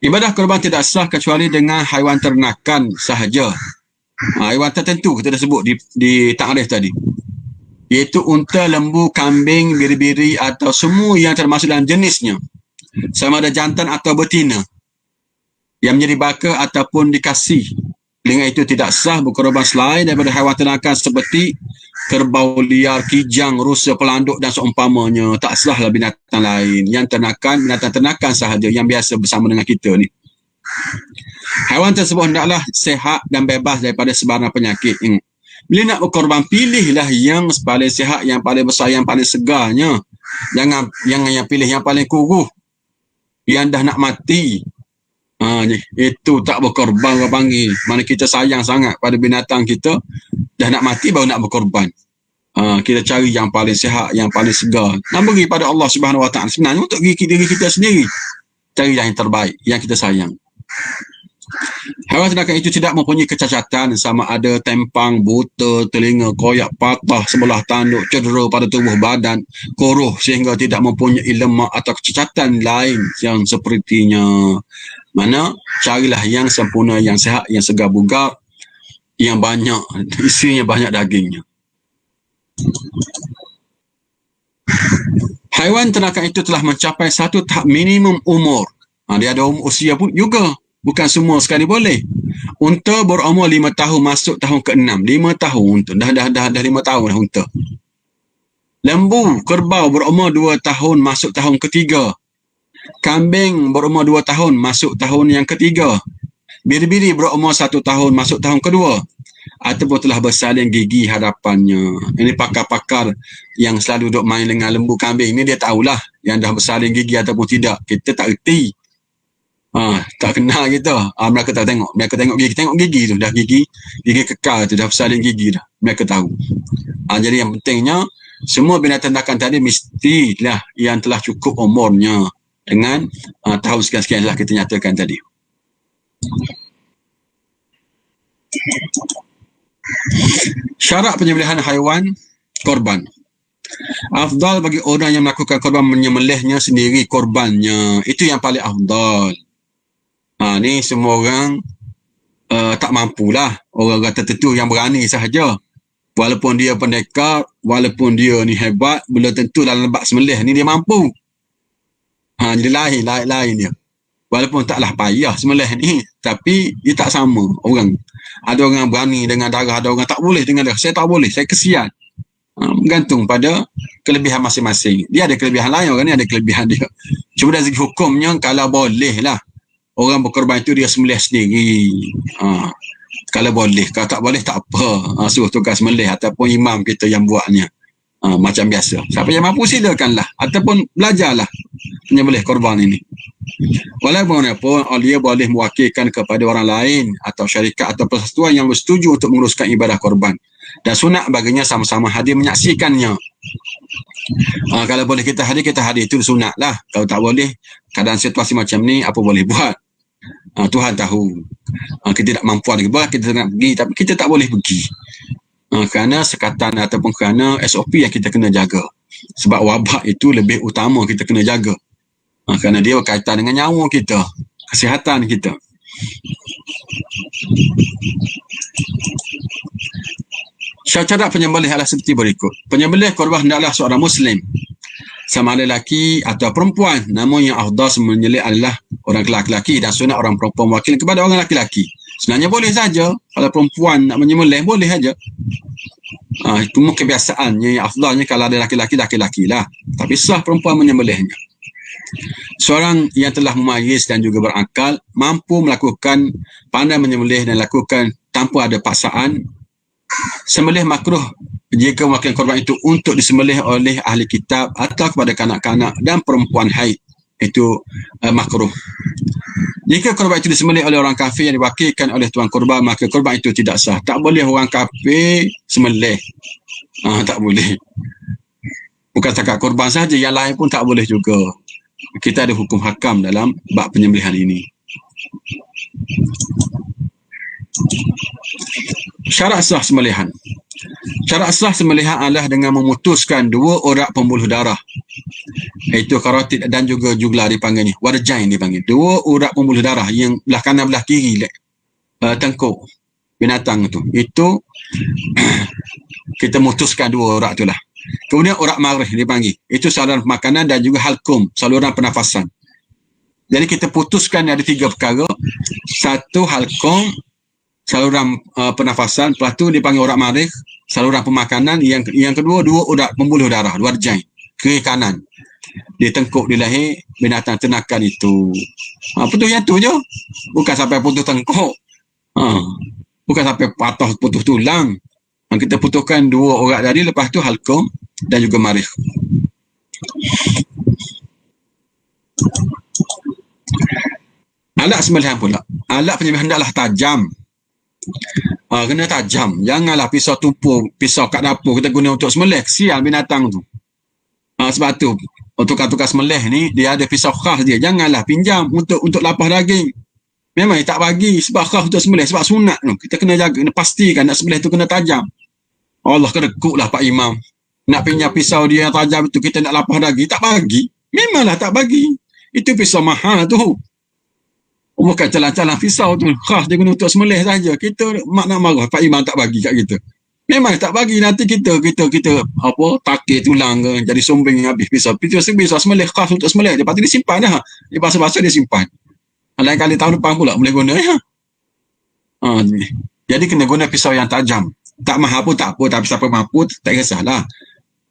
Ibadah korban tidak sah kecuali dengan haiwan ternakan sahaja. Haiwan tertentu kita dah sebut di takrif tadi, iaitu unta, lembu, kambing, biri-biri atau semua yang termasuk dalam jenisnya, sama ada jantan atau betina yang menjadi baka ataupun dikasih. Dengan itu tidak sah berkorban selain daripada haiwan ternakan seperti kerbau liar, kijang, rusa, pelanduk dan seumpamanya. Tak sahlah binatang lain. Yang ternakan, binatang ternakan sahaja yang biasa bersama dengan kita ni. Haiwan tersebut hendaklah sihat dan bebas daripada sebarang penyakit. Bila nak berkorban, pilihlah yang paling sihat, yang paling besar, yang paling segarnya. Jangan yang pilih yang paling kuruh, yang dah nak mati. Itu tak berkorban, orang panggil. Mana kita sayang sangat pada binatang kita, dah nak mati baru nak berkorban. Kita cari yang paling sihat, yang paling segar, dan beri pada Allah Subhanahu Wa Taala. Sebenarnya untuk diri kita sendiri, cari yang terbaik, yang kita sayang. Haiwan ternakan itu tidak mempunyai kecacatan, sama ada tempang, buta, telinga, koyak, patah sebelah tanduk, cedera pada tubuh badan, koruh sehingga tidak mempunyai lemak atau kecacatan lain yang sepertinya. Mana carilah yang sempurna, yang sihat, yang segar bugar, yang banyak isinya, banyak dagingnya. Haiwan ternakan itu telah mencapai satu tahap minimum umur. Dia ada usia pun juga. Bukan semua sekali boleh. Unta berumur 5 tahun masuk tahun ke-6. 5 tahun unta. Dah 5 tahun dah unta. Lembu, kerbau berumur 2 tahun masuk tahun ke-3. Kambing berumur 2 tahun masuk tahun yang ke-3. Biri-biri berumur 1 tahun masuk tahun ke-2. Ataupun telah bersalin gigi hadapannya. Ini pakar-pakar yang selalu duduk main dengan lembu, kambing. Ini dia tahulah yang dah bersalin gigi ataupun tidak. Kita tak erti. Tak kenal kita. Mereka tak tengok. Mereka tengok gigi tu. Dah gigi kekal tu. Dah bersalin gigi dah. Mereka tahu. Jadi yang pentingnya, semua binatang ternakan tadi mestilah yang telah cukup umurnya. Dengan tahun sekian-sekian lah kita nyatakan tadi. Syarat penyembelihan haiwan korban. Afdal bagi orang yang melakukan korban menyembelihnya sendiri korbannya. Itu yang paling afdal. Ni semua orang tak mampulah. Orang-orang tertentu yang berani sahaja. Walaupun dia pendekar, walaupun dia ni hebat, belum tentu dalam bab sembelih ni dia mampu. Jadi lain dia. Walaupun taklah payah sembelih ni, tapi dia tak sama orang. Ada orang berani dengan darah, ada orang tak boleh dengan darah. Saya tak boleh, saya kesian. Bergantung pada kelebihan masing-masing. Dia ada kelebihan lain, orang ni ada kelebihan dia. Cuma dari segi hukumnya, kalau boleh lah, orang berkorban itu dia sembelih sendiri. Kalau boleh, kalau tak boleh tak apa. Suruh tukar sembelih ataupun imam kita yang buatnya. Macam biasa. Siapa yang mampu silakanlah. Ataupun belajarlah menyembelih korban ini. Walaupun dia boleh mewakilkan kepada orang lain atau syarikat atau persatuan yang bersetuju untuk menguruskan ibadah korban. Dan sunat baginya sama-sama hadir menyaksikannya. Kalau boleh kita hadir itu sunat lah. Kalau tak boleh, keadaan situasi macam ni, apa boleh buat? Tuhan tahu. Kita tak mampu lagi buat, kita nak pergi, tapi kita tak boleh pergi. Kerana sekatan ataupun kerana SOP yang kita kena jaga. Sebab wabak itu lebih utama kita kena jaga. Kerana dia berkaitan dengan nyawa kita, kesihatan kita. Syarat penyembelih adalah seperti berikut. Penyembelih korban hendaklah seorang Muslim, sama ada lelaki atau perempuan. Namun yang afdal menyembelih adalah orang lelaki dan sunat orang perempuan mewakili kepada orang lelaki. Sebenarnya boleh saja. Kalau perempuan nak menyembelih, boleh saja. Itu kebiasaannya. Yang afdalnya kalau ada lelaki lah. Tapi sah perempuan menyembelihnya. Seorang yang telah memayis dan juga berakal, mampu melakukan pandai menyembelih dan lakukan tanpa ada paksaan. Sembelih makruh jika memakan korban itu untuk disembelih oleh ahli kitab atau kepada kanak-kanak dan perempuan haid. Itu makruh. Jika korban itu disembelih oleh orang kafir yang diwakilkan oleh tuan korban, maka korban itu tidak sah. Tak boleh orang kafir sembelih. Tak boleh. Bukan setakat korban saja, yang lain pun tak boleh juga. Kita ada hukum hakam dalam bab penyembelihan ini. Syarat sah sembelihan. Syarat sah sembelihan adalah dengan memutuskan dua urat pembuluh darah. Iaitu karotid dan juga juglar dipanggilnya. Warjain dipanggil. Dua urat pembuluh darah yang belah kanan belah kiri tengkuk binatang itu. Itu kita mutuskan dua urat itulah. Kemudian urat marih dipanggil. Itu saluran makanan dan juga halkum, saluran pernafasan. Jadi kita putuskan ada tiga perkara. Satu halkum, saluran pernafasan. Lepas tu dipanggil urat marih, saluran pemakanan. Yang kedua, dua urat pembuluh darah, warjain, kiri kanan. Di tengkuk, di leher binatang ternakan itu. Putus yang tu je. Bukan sampai putus tengkuk. Bukan sampai patah putus tulang. Kita putuskan dua urat tadi, lepas tu halkum dan juga marih. Alat sembelihan pula. Alat penyembelihan hendaklah tajam. Kena tajam. Janganlah pisau tumpuk, pisau kat dapur kita guna untuk sembelih. Kesian binatang tu. Sebab tu, tukar-tukar sembelih ni, dia ada pisau khas dia. Janganlah pinjam untuk lapah daging. Memang tak bagi sebab khas untuk sembelih, sebab sunat tu. Kita kena jaga, kena pastikan nak sembelih tu kena tajam. Allah kedekutlah Pak Imam. Nak pinjam pisau dia yang tajam itu, kita nak lapah daging, tak bagi. Memanglah tak bagi. Itu pisau mahal tu. Bukan calang-calang pisau tu. Khas dia guna untuk sembelih saja. Kita nak marah Pak Imam tak bagi kat kita. Memang tak bagi, nanti kita takir tulang ke, jadi sombeng habis pisau. Pisau sembelih khas untuk sembelih. Lepas tu dia simpan dah. Dia basa-basa dia simpan. Lain kali tahun depan pula boleh guna ya. Jadi kena guna pisau yang tajam. Tak mahal pun tak apa, tapi siapa mampu tak kisahlah.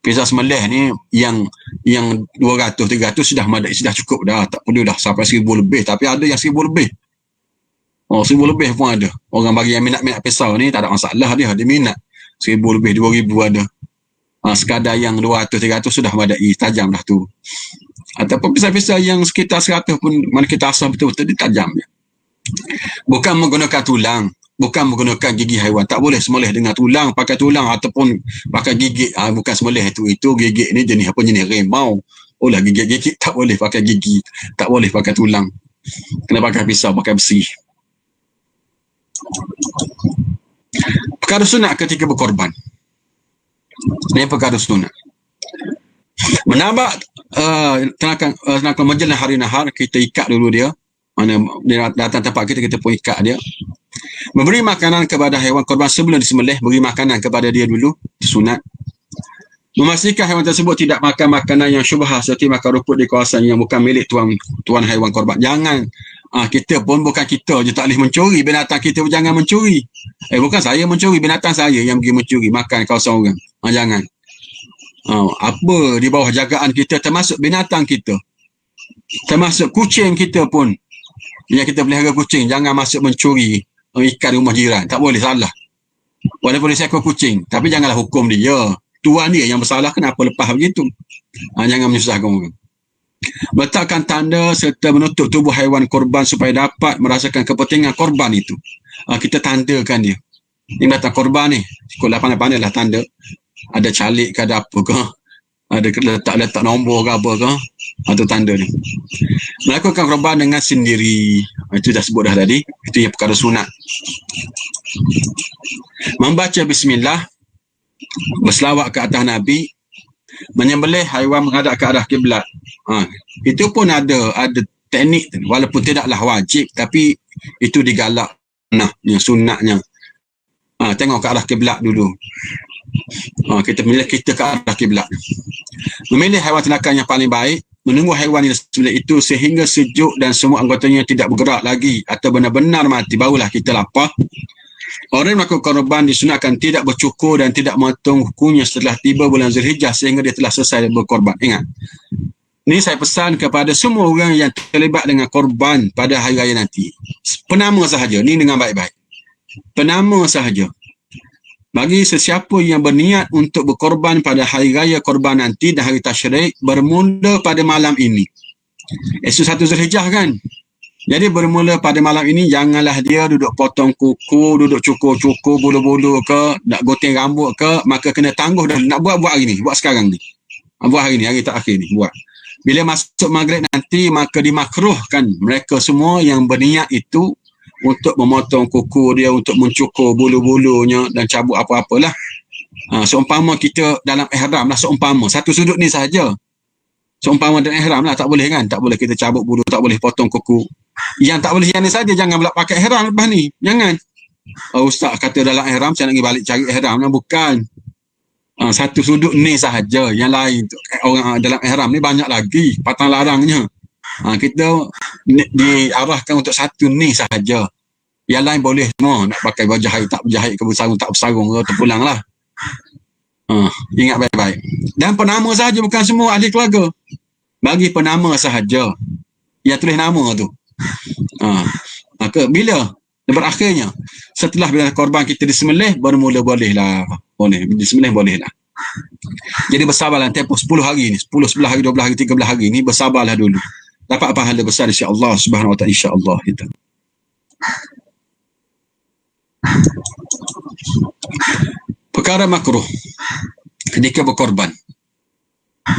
Pisau sembelih ni yang 200 300 sudah madai, sudah cukup dah, tak perlu dah sampai 1000 lebih, tapi ada yang 1000 lebih. 1000 lebih pun ada. Orang bagi yang minat pisau ni tak ada masalah, dia minat. 1000 lebih, 2000 ada. Sekadar yang 200 300 sudah madai, tajam dah tu. Ataupun pisau-pisau yang sekitar 100 pun mana kita asal betul-betul dia tajam je. Bukan menggunakan tulang, bukan menggunakan gigi haiwan. Tak boleh sembelih dengan tulang, pakai tulang ataupun pakai gigi. Bukan sembelih itu gigi ni jenis apa, jenis rimau. Lah gigi tak boleh pakai gigi, tak boleh pakai tulang. Kena pakai pisau, pakai besi. Perkara sunat ketika berkorban. Ini perkara sunat. Menambah tenakan majlis hari nahar, kita ikat dulu dia. Mana dia datang tempat kita pun ikat dia. Memberi makanan kepada haiwan korban sebelum disembelih, beri makanan kepada dia dulu, sunat. Memastikan haiwan tersebut tidak makan makanan yang syubhah seperti makan rumput di kawasan yang bukan milik tuan haiwan korban. Jangan, kita pun bukan kita je tak boleh mencuri binatang kita, jangan mencuri. Bukan saya mencuri, binatang saya yang pergi mencuri, makan kawasan orang. Jangan. Apa di bawah jagaan kita, termasuk binatang kita, termasuk kucing kita pun, yang kita pelihara kucing, jangan masuk mencuri ikan rumah jiran. Tak boleh, salah. Walaupun dia seekor kucing, tapi janganlah hukum dia. Tuan dia yang bersalah, kenapa lepas begitu? Jangan menyusahkan orang. Letakkan tanda serta menutup tubuh haiwan korban supaya dapat merasakan kepentingan korban itu. Kita tandakan dia. Ini datang korban ni, sekolah pandai-pandai lah tanda. Ada calik ke, ada apa ke, ada letak nombor ke apa ke, atau tanda ni. Melakukan korban dengan sendiri, itu dah sebut dah tadi. Itu yang perkara sunat. Membaca bismillah, berselawat ke atas Nabi, menyembelih haiwan menghadap ke arah kiblat. Itu pun ada teknik, walaupun tidaklah wajib, tapi itu digalak. Yang sunatnya, tengok ke arah kiblat dulu. Kita memilih kita ke arah kiblat. Memilih haiwan ternakan yang paling baik, menunggu haiwan yang disembelih itu sehingga sejuk dan semua anggotanya tidak bergerak lagi atau benar-benar mati, barulah kita lapar. Orang yang melakukan korban disunatkan tidak bercukur dan tidak memotong kukunya setelah tiba bulan Zulhijjah sehingga dia telah selesai berkorban. Ingat, Ni saya pesan kepada semua orang yang terlibat dengan korban pada hari raya nanti. Penama sahaja. Ni dengan baik-baik. Penama sahaja. Bagi sesiapa yang berniat untuk berkorban pada hari raya korban nanti dan hari tasyrik, bermula pada malam ini. Esok 1 Zulhijjah kan? Jadi bermula pada malam ini, janganlah dia duduk potong kuku, duduk cukur-cukur bulu-bulu ke, nak gunting rambut ke, maka kena tangguh dah. Nak buat hari ni, buat sekarang ni. Buat hari ni, hari terakhir ni, buat. Bila masuk maghrib nanti, maka dimakruhkan mereka semua yang berniat itu untuk memotong kuku dia, untuk mencukur bulu-bulunya dan cabut apa-apalah. Seumpama kita dalam ihram lah, seumpama. Satu sudut ni sahaja. Seumpama dalam ihram lah, tak boleh kan? Tak boleh kita cabut bulu, tak boleh potong kuku. Yang tak boleh yang ni saja, jangan pula pakai ihram lepas ni. Jangan. Ustaz kata dalam ihram, saya nak pergi balik cari ihram lah. Bukan. Satu sudut ni sahaja. Yang lain orang dalam ihram ni banyak lagi patang larangnya. Kita diarahkan untuk satu ni sahaja. Yang lain boleh semua. Nak pakai berjahit, tak berjahit ke, bersarung tak bersarung ke, terpulang lah. Ingat baik-baik. Dan penama sahaja, bukan semua ahli keluarga. Bagi penama sahaja. Yang tulis nama tu. Maka bila berakhirnya, setelah bila korban kita disembelih, bermula bolehlah. Boleh, disembelih bolehlah. Jadi bersabarlah tempoh 10 hari ni, 10, 11 hari, 12 hari, 13 hari ni, bersabarlah dulu. Dapat pahala besar insya-Allah Subhanahu wa taala, insya-Allah kita. Perkara makruh ketika berkorban.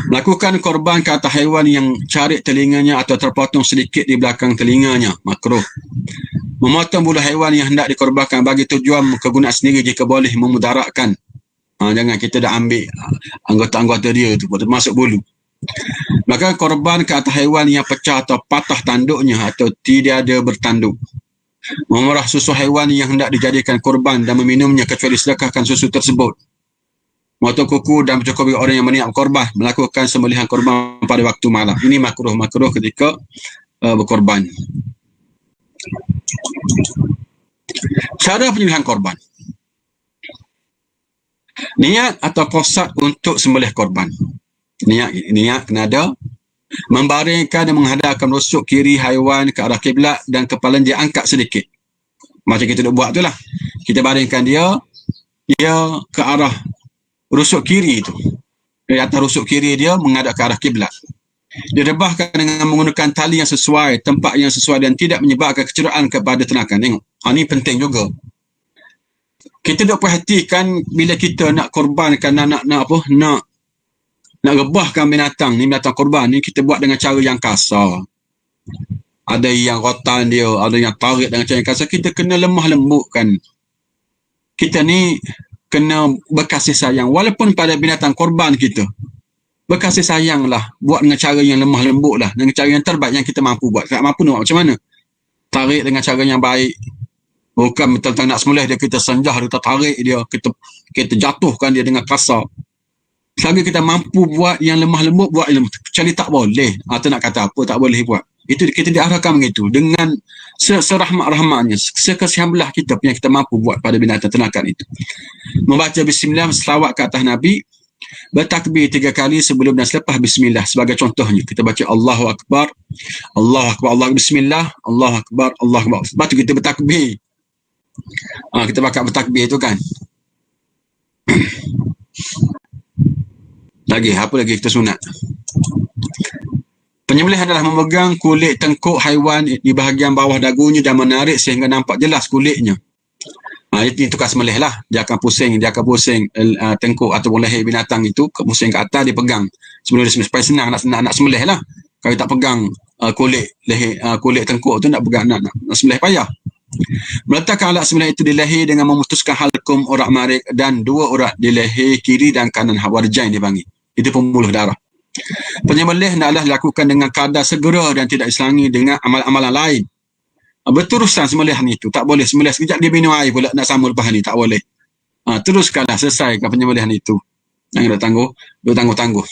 Melakukan korban ke atas haiwan yang carik telinganya atau terpotong sedikit di belakang telinganya, makruh. Memotong bulu haiwan yang hendak dikorbankan bagi tujuan kegunaan sendiri jika boleh memudaratkan. Jangan kita dah ambil anggota-anggota dia tu, termasuk bulu. Maka korban ke atas haiwan yang pecah atau patah tanduknya atau tidak ada bertanduk. Memerah susu haiwan yang hendak dijadikan korban dan meminumnya kecuali sedekahkan susu tersebut. Memotong kuku dan mencukur bagi orang yang berniat berkorban, melakukan sembelihan korban pada waktu malam. Ini makruh ketika berkorban. Cara penyembelihan korban. Niat atau qasad untuk sembelih korban. Niat kena ada. Membaringkan dan menghadapkan rusuk kiri haiwan ke arah kiblat dan kepala dia angkat sedikit. Macam kita buat tu lah. Kita baringkan dia ke arah rusuk kiri itu. Dari atas rusuk kiri dia menghadap ke arah kiblat. Direbahkan dengan menggunakan tali yang sesuai, tempat yang sesuai dan tidak menyebabkan kecederaan kepada ternakan. Tengok. Ini penting juga. Kita nak perhatikan bila kita nak korbankan, nak rebahkan binatang ni, binatang korban ni, kita buat dengan cara yang kasar. Ada yang rotan dia, ada yang tarik dengan cara yang kasar. Kita kena lemah lembutkan. Kita ni kena berkasih sayang. Walaupun pada binatang korban kita, berkasih sayanglah. Buat dengan cara yang lemah lembut lah. Dengan cara yang terbaik yang kita mampu buat. Tak mampu nak buat macam mana? Tarik dengan cara yang baik. Bukan betul-betul nak sembelih dia, kita senjah, kita tarik dia, kita jatuhkan dia dengan kasar. Selagi kita mampu buat yang lemah lembut, buat yang kecuali tak boleh. Atau nak kata apa, tak boleh buat. Itu kita diarahkan begitu. Dengan serahmat-rahmatnya, sekesian belah kita yang kita mampu buat pada binatang ternakan itu. Membaca bismillah, selawat ke atas Nabi, bertakbir 3 kali sebelum dan selepas bismillah. Sebagai contohnya, kita baca Allahu Akbar, Allahu Akbar, Allah bismillah, Allahu Akbar, Allahu Akbar. Lepas tu kita bertakbir. Kita bakal bertakbir tu kan. Apa lagi kita sunat? Penyembelih adalah memegang kulit tengkuk haiwan di bahagian bawah dagunya dan menarik sehingga nampak jelas kulitnya. Itu tukar sembelih lah. Dia akan pusing tengkuk ataupun leher binatang itu, pusing ke atas, dia pegang sebelum dia sembelih, supaya senang nak sembelih lah. Kalau tak pegang kulit leher, kulit tengkuk tu, nak pegang nak sembelih payah. Meletakkan alat sembelih itu di leher dengan memutuskan halkum urat marik dan 2 urat di leher kiri dan kanan, warjain dipanggil. Itu pembuluh darah. Penyembelih hendaklah dilakukan dengan kadar segera dan tidak diselangi dengan amalan-amalan lain. Berterusan sembelihan itu. Tak boleh sembelih sekejap dia minum air pula nak sama lepas ni. Tak boleh. Teruskanlah, selesaikan penyembelihan itu. Jangan tangguh-tangguh.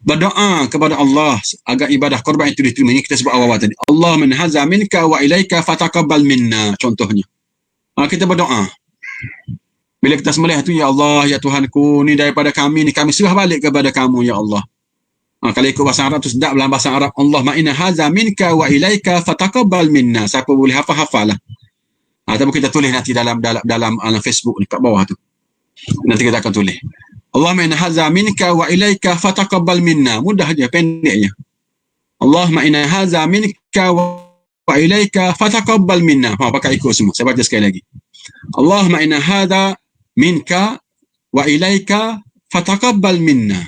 Berdoa kepada Allah agar ibadah korban itu diterima. Ini kita sebut awal tadi. Allah min haza minka wa ilaika fataqabbal minna. Contohnya. Kita berdoa. Bila kita sembelih tu, ya Allah, ya Tuhanku, ni daripada kami ni, kami serah balik kepada kamu, ya Allah. Kalau ikut bahasa Arab tu sedap dalam bahasa Arab. Allahumma inna haza minka wa ilaika fataqabbal minna. Siapa boleh hafal lah. Ataupun kita tulis nanti dalam Facebook ni kat bawah tu. Nanti kita akan tulis. Allahumma inna haza minka wa ilaika fataqabbal minna. Mudah je, pendeknya. Allahumma inna haza minka wa ilaika fataqabbal minna. Pakai ikut semua. Saya baca sekali lagi. Allahumma inna haza minka wa ilaika fataqabbal minna.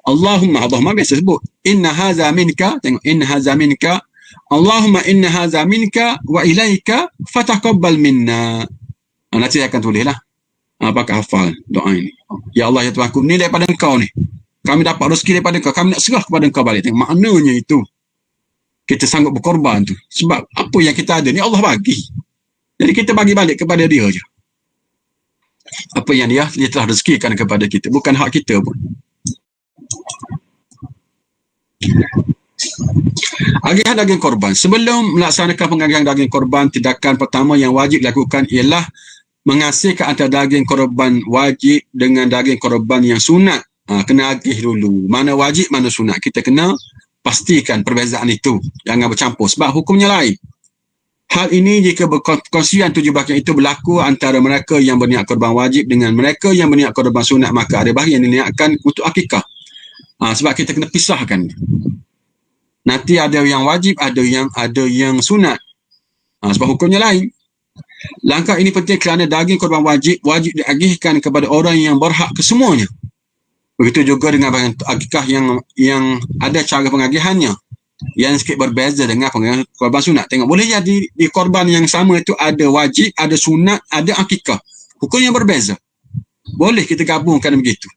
Allahumma biasa sebut. Inna haza minka. Tengok. Inna haza minka. Allahumma inna haza minka wa ilaika fataqabbal minna. Nanti saya akan tulis lah. Pakai hafal doa ini. Ya Allah, ya Tuhanku, ni daripada engkau ni. Kami dapat rezeki daripada engkau. Kami nak serah kepada engkau balik. Tengok maknanya itu. Kita sanggup berkorban tu. Sebab apa yang kita ada ni Allah bagi. Jadi kita bagi balik kepada dia je. Apa yang dia telah rezekikan kepada kita. Bukan hak kita pun. Agihan daging korban. Sebelum melaksanakan pengagihan daging korban, tindakan pertama yang wajib dilakukan ialah mengasihkan antara daging korban wajib dengan daging korban yang sunat. Kena agih dulu. Mana wajib, mana sunat. Kita kena pastikan perbezaan itu. Jangan bercampur. Sebab hukumnya lain. Hal ini jika perkongsian 17 yang itu berlaku antara mereka yang berniat korban wajib dengan mereka yang berniat korban sunat, maka ada bahagian yang diniatkan untuk akikah. Sebab kita kena pisahkan. Nanti ada yang wajib, ada yang sunat. Sebab hukumnya lain. Langkah ini penting kerana daging korban wajib diagihkan kepada orang yang berhak kesemuanya. Begitu juga dengan bahagian akikah yang ada cara pengagihannya yang sikit berbeza dengan pengagihan korban sunat. Tengok, boleh jadi di korban yang sama itu ada wajib, ada sunat, ada akikah. Hukum yang berbeza. Boleh kita gabungkan begitu.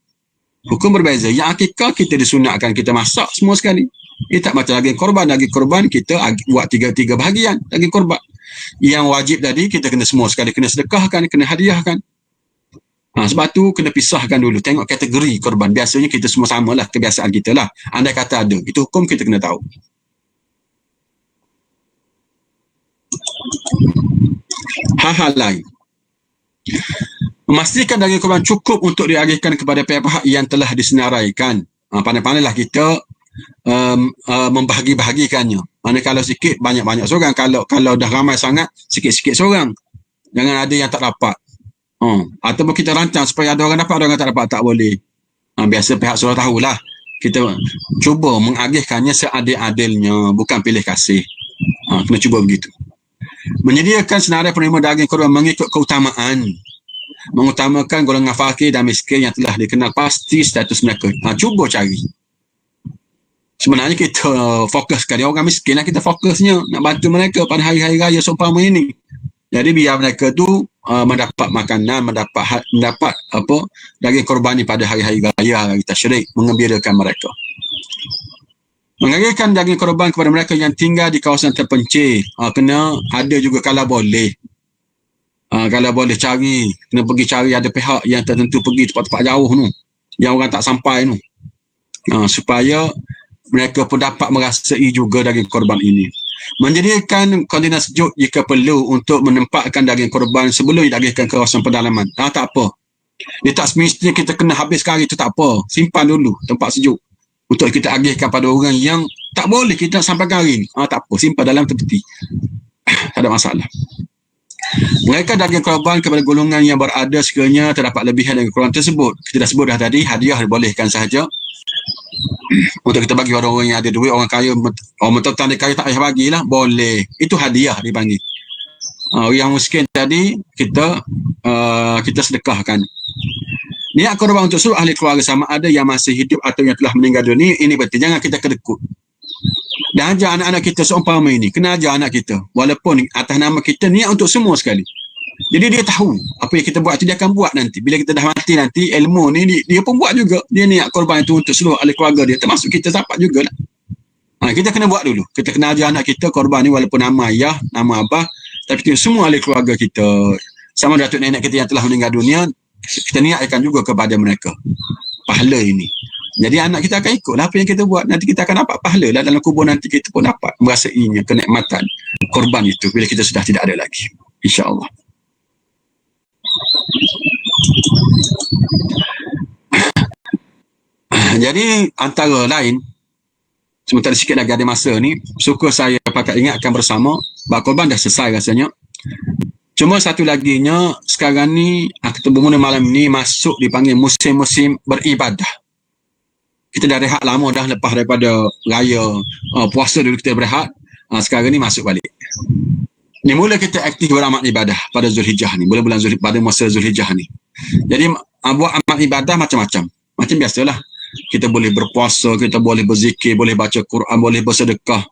Hukum berbeza. Yang akikah kita disunatkan, kita masak semua sekali. Ia tak macam daging korban kita buat tiga bahagian daging korban. Yang wajib tadi kita kena semua sekali, kena sedekahkan, kena hadiahkan. Sebab tu kena pisahkan dulu. Tengok kategori korban. Biasanya kita semua samalah, kebiasaan kita lah. Andai kata ada, itu hukum kita kena tahu. Hal-hal lain. Memastikan daging korban cukup untuk diagihkan kepada pihak-pihak yang telah disenaraikan. Pandai-pandailah kita membahagi-bahagikannya. Mana kalau sikit, banyak-banyak seorang. Kalau dah ramai sangat, sikit-sikit seorang. Jangan ada yang tak dapat. Ataupun kita rancang supaya ada orang dapat, ada orang tak dapat, tak boleh. Biasa pihak suruh tahulah. Kita cuba mengagihkannya seadil-adilnya, bukan pilih kasih. Kena cuba begitu. Menyediakan senarai penerima daging korban mengikut keutamaan. Mengutamakan golongan fakir dan miskin yang telah dikenal pasti status mereka. Cuba cari. Sebenarnya kita fokuskan dia orang miskin lah, kita fokusnya nak bantu mereka pada hari-hari raya seumpama ini. Jadi biar mereka tu mendapat makanan, mendapat daging korban ni pada hari-hari raya, hari tasyrik, mengembirakan mereka. Mengagihkan daging korban kepada mereka yang tinggal di kawasan terpencil. Kena ada juga kalau boleh. Kalau boleh cari, kena pergi cari ada pihak yang tertentu pergi tempat-tempat jauh tu, yang orang tak sampai tu. Supaya mereka pun dapat merasai juga daging korban ini. Menjadikan kontena sejuk jika perlu untuk menempatkan daging korban sebelum diagihkan ke kawasan pedalaman. Tak apa. Dia tak semestinya kita kena habiskan hari itu, tak apa. Simpan dulu tempat sejuk untuk kita agihkan pada orang yang tak boleh kita sampai ke hari ni. Tak apa. Simpan dalam tepeti. Tak ada masalah. Mereka daging korban kepada golongan yang berada sekiranya terdapat lebihan daging korban tersebut. Kita dah sebut dah tadi, hadiah dibolehkan sahaja. Untuk kita bagi orang-orang yang ada duit, orang kaya, orang mentang dia kaya tak payah bagilah, boleh. Itu hadiah dipanggil. Yang miskin tadi kita sedekahkan. Niat korban untuk seluruh ahli keluarga sama ada yang masih hidup atau yang telah meninggal dunia, ini penting. Jangan kita kedekut. Dan ajar anak-anak kita seumpama ini. Kena ajar anak kita. Walaupun atas nama kita, niat untuk semua sekali. Jadi dia tahu apa yang kita buat itu dia akan buat nanti. Bila kita dah mati nanti, ilmu ni dia pun buat juga. Dia niat korban itu untuk seluruh ahli keluarga dia. Termasuk kita dapat juga lah. Kita kena buat dulu. Kita kena ajar anak kita korban ni walaupun nama ayah, nama abah. Tapi semua ahli keluarga kita. Sama datuk nenek kita yang telah meninggal dunia, kita niatkan juga kepada mereka. Pahala ini. Jadi anak kita akan ikutlah apa yang kita buat. Nanti kita akan dapat pahala lah dalam kubur nanti kita pun dapat merasainya kenikmatan korban itu bila kita sudah tidak ada lagi. InsyaAllah. Jadi antara lain, sementara sikit lagi ada masa ni, suka saya pakai ingatkan bersama, bab korban dah selesai rasanya. Cuma satu laginya, sekarang ni kita bermula malam ni masuk dipanggil musim-musim beribadah. Kita dah rehat lama dah lepas daripada raya puasa dulu kita berehat. Sekarang ni masuk balik. Ni mula kita aktif beramal ibadah pada Zulhijjah ni, bulan-bulan pada masa Zulhijjah ni. Jadi buat amal ibadah macam-macam. Macam biasalah. Kita boleh berpuasa, kita boleh berzikir, boleh baca Quran, boleh bersedekah.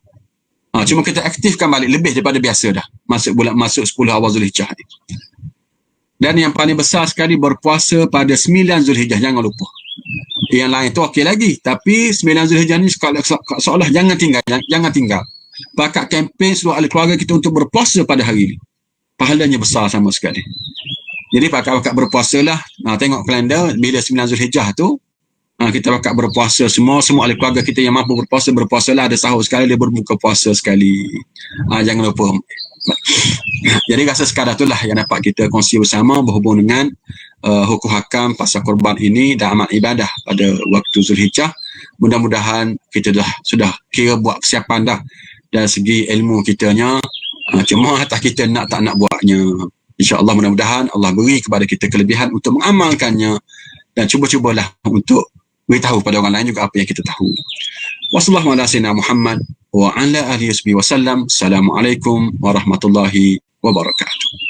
Cuma kita aktifkan balik lebih daripada biasa dah. Masuk 10 awal Zulhijjah ni. Dan yang paling besar sekali berpuasa pada 9 Zulhijjah, jangan lupa. Yang lain tu okey lagi, tapi 9 Zulhijjah ni seolah jangan tinggal. Pakat kempen seluruh ahli keluarga kita untuk berpuasa pada hari ini. Pahalanya besar sama sekali. Jadi pakat berpuasalah. Tengok kalender bila 9 Zulhijjah tu, kita pakat berpuasa semua ahli keluarga kita yang mampu berpuasalah, ada sahur sekali, dia berbuka puasa sekali. Jangan lupa. Jadi rasa sekadar itulah yang dapat kita kongsi bersama berhubung dengan hukum hakam pasal korban ini dan amal ibadah pada waktu Zulhijjah. Mudah-mudahan kita sudah kira buat persiapan dah dari segi ilmu kitanya. Cuma atas kita tak nak buatnya. InsyaAllah mudah-mudahan Allah beri kepada kita kelebihan untuk mengamalkannya dan cuba-cubalah untuk beritahu pada orang lain juga apa yang kita tahu. Wassallallahu ala sayyidina Muhammad wa ala alihi wasallam. Assalamualaikum warahmatullahi wabarakatuh.